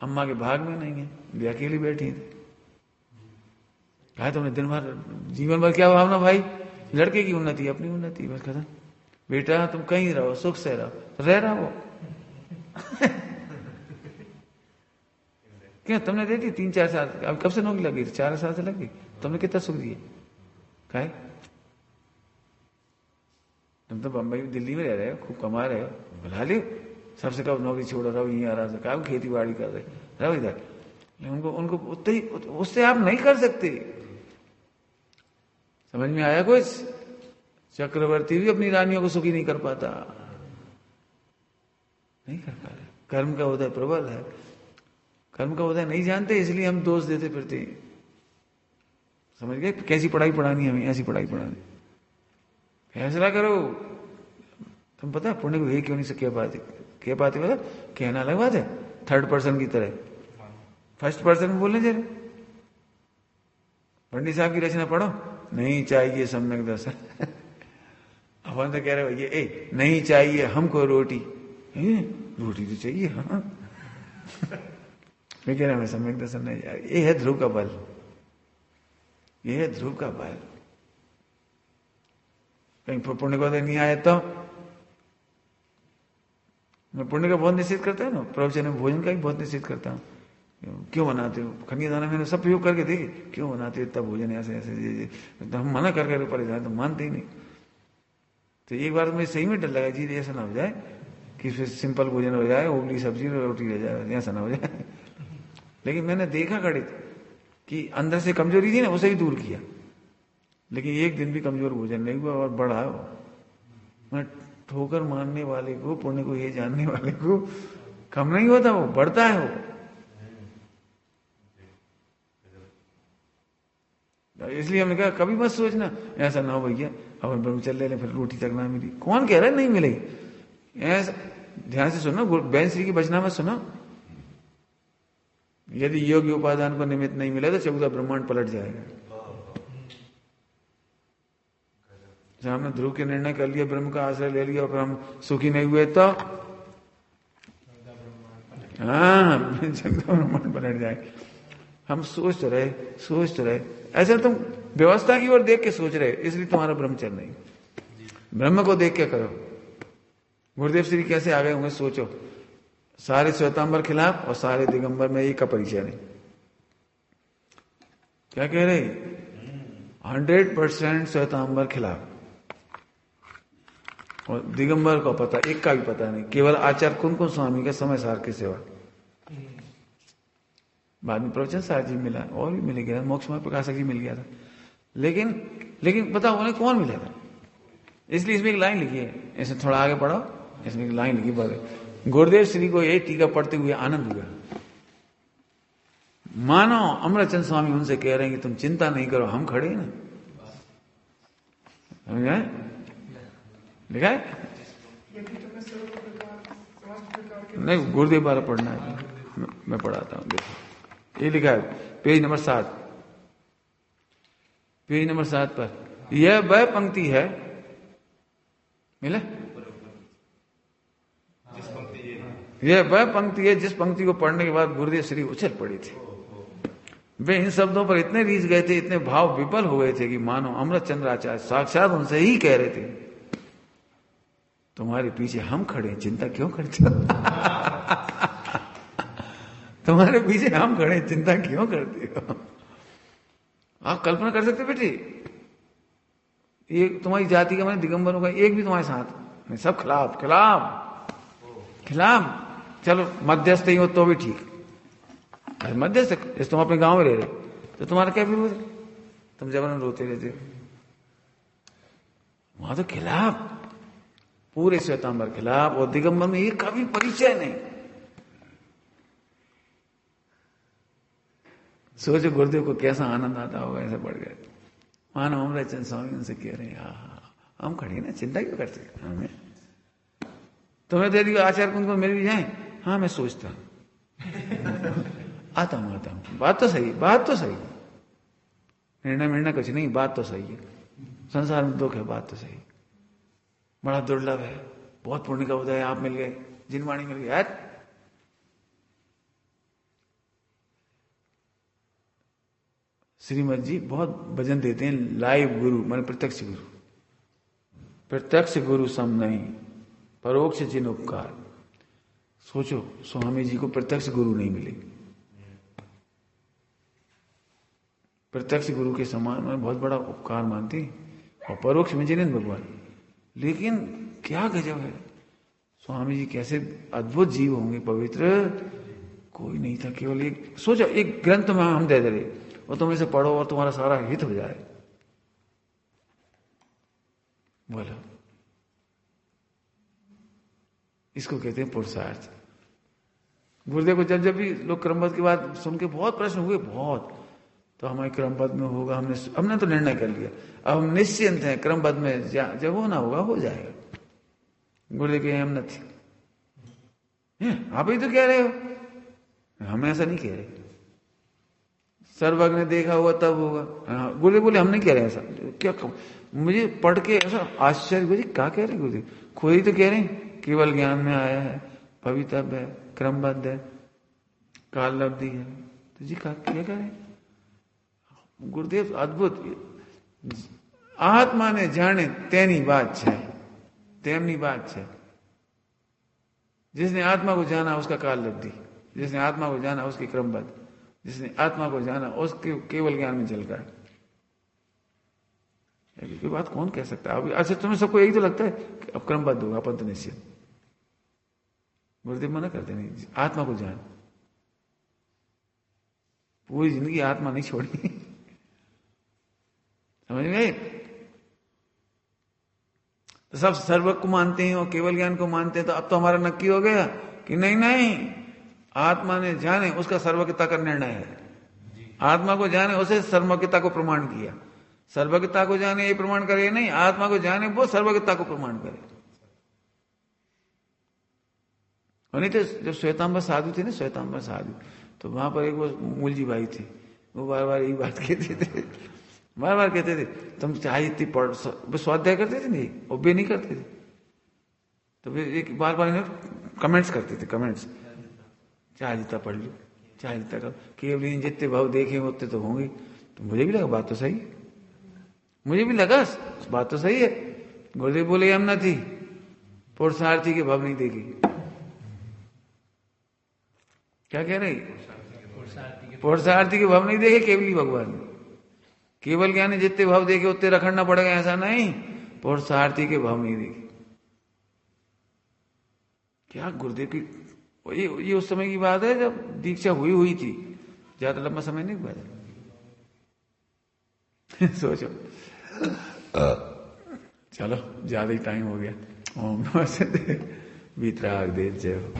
[SPEAKER 1] अम्मा के भाग में नहीं है, वे अकेली बैठी थी। कहा तुमने दिन भर जीवन भर क्या भावना भाई, लड़के की उन्नति अपनी उन्नति, बस खत्म। बेटा तुम कहीं रहो, सुख से रहो, तो रह रहा वो क्या तुमने दे दी 3-4 साल, अब कब से नौकरी लगी? 4 साल से लगी, तुमने कितना सुख दिए? काय तुम तो बम्बई दिल्ली में रह रहे हो, खूब कमा रहे हो, बुला लियो सबसे, कब नौकरी छोड़ रहा हो, यहीं आराम से कहा खेती बाड़ी कर रहे रहो इधर। उनको उनको उतने उससे आप नहीं कर सकते। समझ में आया कुछ? चक्रवर्ती भी अपनी रानियों को सुखी नहीं कर पाता, नहीं कर पा रहे। कर्म का उदय प्रबल है, कर्म का उदय नहीं जानते, इसलिए हम दोष देते फिरते हैं। समझ गए? कैसी पढ़ाई पढ़ानी हमें, ऐसी पढ़ाई पढ़ानी। फैसला करो। तुम पता है पुण्य को ये क्यों नहीं से कह पाते? मतलब कहना अलग बात है, थर्ड पर्सन की तरह, फर्स्ट पर्सन में बोलने जरा। पंडित साहब की रचना पढ़ो, नहीं चाहिए सम्यक दर्शन अपन तो कह रहे भैया ए नहीं चाहिए हमको रोटी, रोटी तो चाहिए हाँ मैं कह रहा हूं सम्यक दर्शन नहीं चाहिए। ये है ध्रुव का बल, ये है ध्रुव का बल। कहीं पुण्य को नहीं आया तो मैं पुण्य का बहुत निषेध करता है ना, प्रवचन में भोजन का भी बहुत निषेध करता हूँ। क्यों बनाते हो? खनिया दाना मैंने सब प्रयोग करके देखे, क्यों बनाते हो इतना भोजन ऐसे ऐसे ये तो हम मना कर कर परेशान, तो मानते ही नहीं। तो एक बार मुझे सही में डर लगा जी ऐसा ना हो जाए कि फिर सिंपल भोजन हो जाए, उबली सब्जी रोटी रह जाए, ऐसा ना हो जाए। लेकिन मैंने देखा गणित कि अंदर से कमजोरी थी ना, उसे भी दूर किया, लेकिन एक दिन भी कमजोर भोजन नहीं हुआ और बढ़ा। मैं ठोकर मारने वाले को, पुण्य को ये जानने वाले को कम नहीं होता, वो बढ़ता है। वो इसलिए हमने कहा कभी मत सोचना ऐसा ना हो भैया अब ब्रह्मचर्य ले फिर रोटी तक ना मिली। कौन कह रहा है नहीं मिलेगी? ऐसा ध्यान से सुनो, बैन श्री की वचना मत सुनो। यदि योग्य उपादान को निमित्त नहीं मिले तो 14 ब्रह्मांड पलट जाएगा। हमने ध्रुव के निर्णय कर लिया, ब्रह्म का आश्रय ले लिया और फिर हम सुखी नहीं हुए तो हाँ ब्रह्मांड पलट जाए। हम सोच रहे ऐसे तुम व्यवस्था की ओर देख के सोच रहे, इसलिए तुम्हारा ब्रह्मचर्य नहीं। ब्रह्म को देख के करो। गुरुदेव श्री कैसे आ गए होंगे सोचो, सारे श्वेतांबर खिलाफ और सारे दिगंबर में एक का परिचय नहीं। क्या कह रहे? 100% श्वेतांबर खिलाफ और दिगंबर को पता, एक का भी पता नहीं, केवल आचार्य कुंकुम स्वामी के समय सार की सेवा। बाद में प्रवचन सार जी मिला और भी मिल गया, मोक्ष में प्रकाशक जी मिल गया था, लेकिन पता उन्हें कौन मिला था? इसलिए इसमें एक लाइन लिखी है, इसे थोड़ा आगे पढ़ो, इसमें एक लाइन लिखी बड़े गुरुदेव श्री को ये टीका पढ़ते हुए आनंद हुआ। मानो अमरचंद स्वामी उनसे कह रहे हैं कि तुम चिंता नहीं करो, हम खड़े हैं ना। समझ लिखा है? नहीं गुरुदेव वाला पढ़ना है, मैं पढ़ाता हूं। देखो ये लिखा है पेज नंबर 7, पेज नंबर 7 पर यह वह पंक्ति है, मिला? यह वह पंक्ति है जिस पंक्ति को पढ़ने के बाद गुरुदेव श्री उछल पड़ी थी। वे इन शब्दों पर इतने रीझ गए थे, इतने भाव विफल हो गए थे कि मानो अमृत चंद्राचार्य साक्षात उनसे ही कह रहे थे, तुम्हारे पीछे हम खड़े हैं, चिंता क्यों करते हो? तुम्हारे पीछे हम खड़े हैं, चिंता क्यों करते हो? आप कल्पना कर सकते बेटे, ये तुम्हारी जाति का मैंने दिगंबरों का एक भी तुम्हारे साथ नहीं, सब खिलाफ खिलाफ खिलाफ। चलो मध्यस्थ ही हो तो भी ठीक, मध्यस्थ जैसे तुम अपने गांव में रह रहे तो तुम्हारा क्या विरोध है? तुम जबरन रोते रहते हो, वहां तो खिलाफ, पूरे श्वेतांबर खिलाफ, और दिगंबर में एक का भी परिचय नहीं। सोचो गुरुदेव को कैसा आनंद आता होगा, ऐसे बढ़ गए। मानो अमरचंद स्वामी उनसे कह रहे हैं हम खड़े ना, चिंता क्यों करते हमें? तुम्हें दे दिया आचार्य कुंज को मिल भी जाए, हाँ मैं सोचता हूं आता हूं। बात तो सही, निर्णय कुछ नहीं, बात तो सही है। संसार में दुख है, बात तो सही, बड़ा दुर्लभ है, बहुत पुण्य का उदय है, आप मिल गए, जिनवाणी मिल गई। श्रीमद जी बहुत भजन देते हैं, लाइव गुरु माने प्रत्यक्ष गुरु। प्रत्यक्ष गुरु सम नहीं, परोक्ष जिन उपकार। सोचो, स्वामी जी को प्रत्यक्ष गुरु नहीं मिले, प्रत्यक्ष गुरु के समान में बहुत बड़ा उपकार मानते, और परोक्ष में जिनेंद्र भगवान। लेकिन क्या गजब है, स्वामी जी कैसे अद्भुत जीव होंगे, पवित्र कोई नहीं था। केवल एक सोचो, एक ग्रंथ में हम दे दे और तुम इसे पढ़ो और तुम्हारा सारा हित हो जाए। बोलो, इसको कहते हैं पुरुषार्थ। गुरुदेव को जब जब भी लोग क्रमबद्ध की बात सुन के बहुत प्रश्न हुए, बहुत, तो हमारे क्रमबद्ध में होगा, हमने तो निर्णय कर लिया, अब हम निश्चिंत हैं क्रमबद्ध में, जब होना होगा हो जाएगा। गुरुदेव के हम न थी, आप ही तो कह रहे हो, हम ऐसा नहीं कह रहे। सर्वज्ञ ने देखा होगा तब होगा। गुरुदेव बोले हम नहीं कह रहे ऐसा। क्या मुझे पढ़ के ऐसा आश्चर्य, गुरुजी क्या कह रहे गुरुदेव, खुद ही तो कह रहे हैं केवल ज्ञान में आया है, भवितव्य है, क्रमबद्ध है, काल लब्धि है। तो जी क्या कह रहे हैं गुरुदेव, अद्भुत। आत्मा ने जाने तेनी बात है, तेमनी बात है। जिसने आत्मा को जाना उसका काल लब्धि, जिसने आत्मा को जाना उसकी क्रमबद्ध, जिसने आत्मा को जाना उसके केवल ज्ञान में चल रहा है। ये बात कौन कह सकता है? अभी अच्छा तुम्हें सबको यही तो लगता है कि अब क्रमबद्ध होगा, अपन तो निश्चित। गुरुदेव मना करते नहीं, आत्मा को जान, पूरी जिंदगी आत्मा नहीं छोड़ी। समझ गए? सब सर्वज्ञ को मानते हैं और केवल ज्ञान को मानते हैं, तो अब तो हमारा नक्की हो गया कि नहीं नहीं, आत्मा ने जाने उसका सर्वज्ञता का निर्णय है। आत्मा को जाने उसे सर्वज्ञता को प्रमाण किया। सर्वज्ञता को जाने ये प्रमाण करे नहीं, आत्मा को जाने वो सर्वज्ञता को प्रमाण करे। और नहीं तो जब श्वेतांबर साधु थे ना, श्वेतांबर साधु, तो वहां पर एक वो मूल जी भाई थे, वो बार बार यही बात कहते थे, बार बार कहते थे तुम चाहे इतनी पढ़, स्वाध्याय करते थे नहीं, उबे नहीं करते थे, तो फिर एक बार बार कमेंट्स करते थे, कमेंट्स, चाहे जितना पढ़ लो, चाहे जितना करो, केवल जितने भाव देखे उतने तो होंगे। तो मुझे भी लगा बात तो सही, मुझे भी लगा बात तो सही है। गुरुदेव बोले हम न थी, पुरुषार्थी के भाव नहीं देखे। क्या कह रहे? पुरुषार्थी के भाव नहीं देखे, केवली भगवान। केवल ज्ञानी जितने भाव देखे उतने रखना पड़ेगा ऐसा नहीं, पुरुषार्थी के भाव नहीं देखे। क्या गुरुदेव की ये उस समय की बात है जब दीक्षा हुई थी, ज्यादा लंबा समय नहीं हुआ। सोचो, चलो ज्यादा ही टाइम हो गया। ओम नमः सिद्धे, वितराग देव जय हो।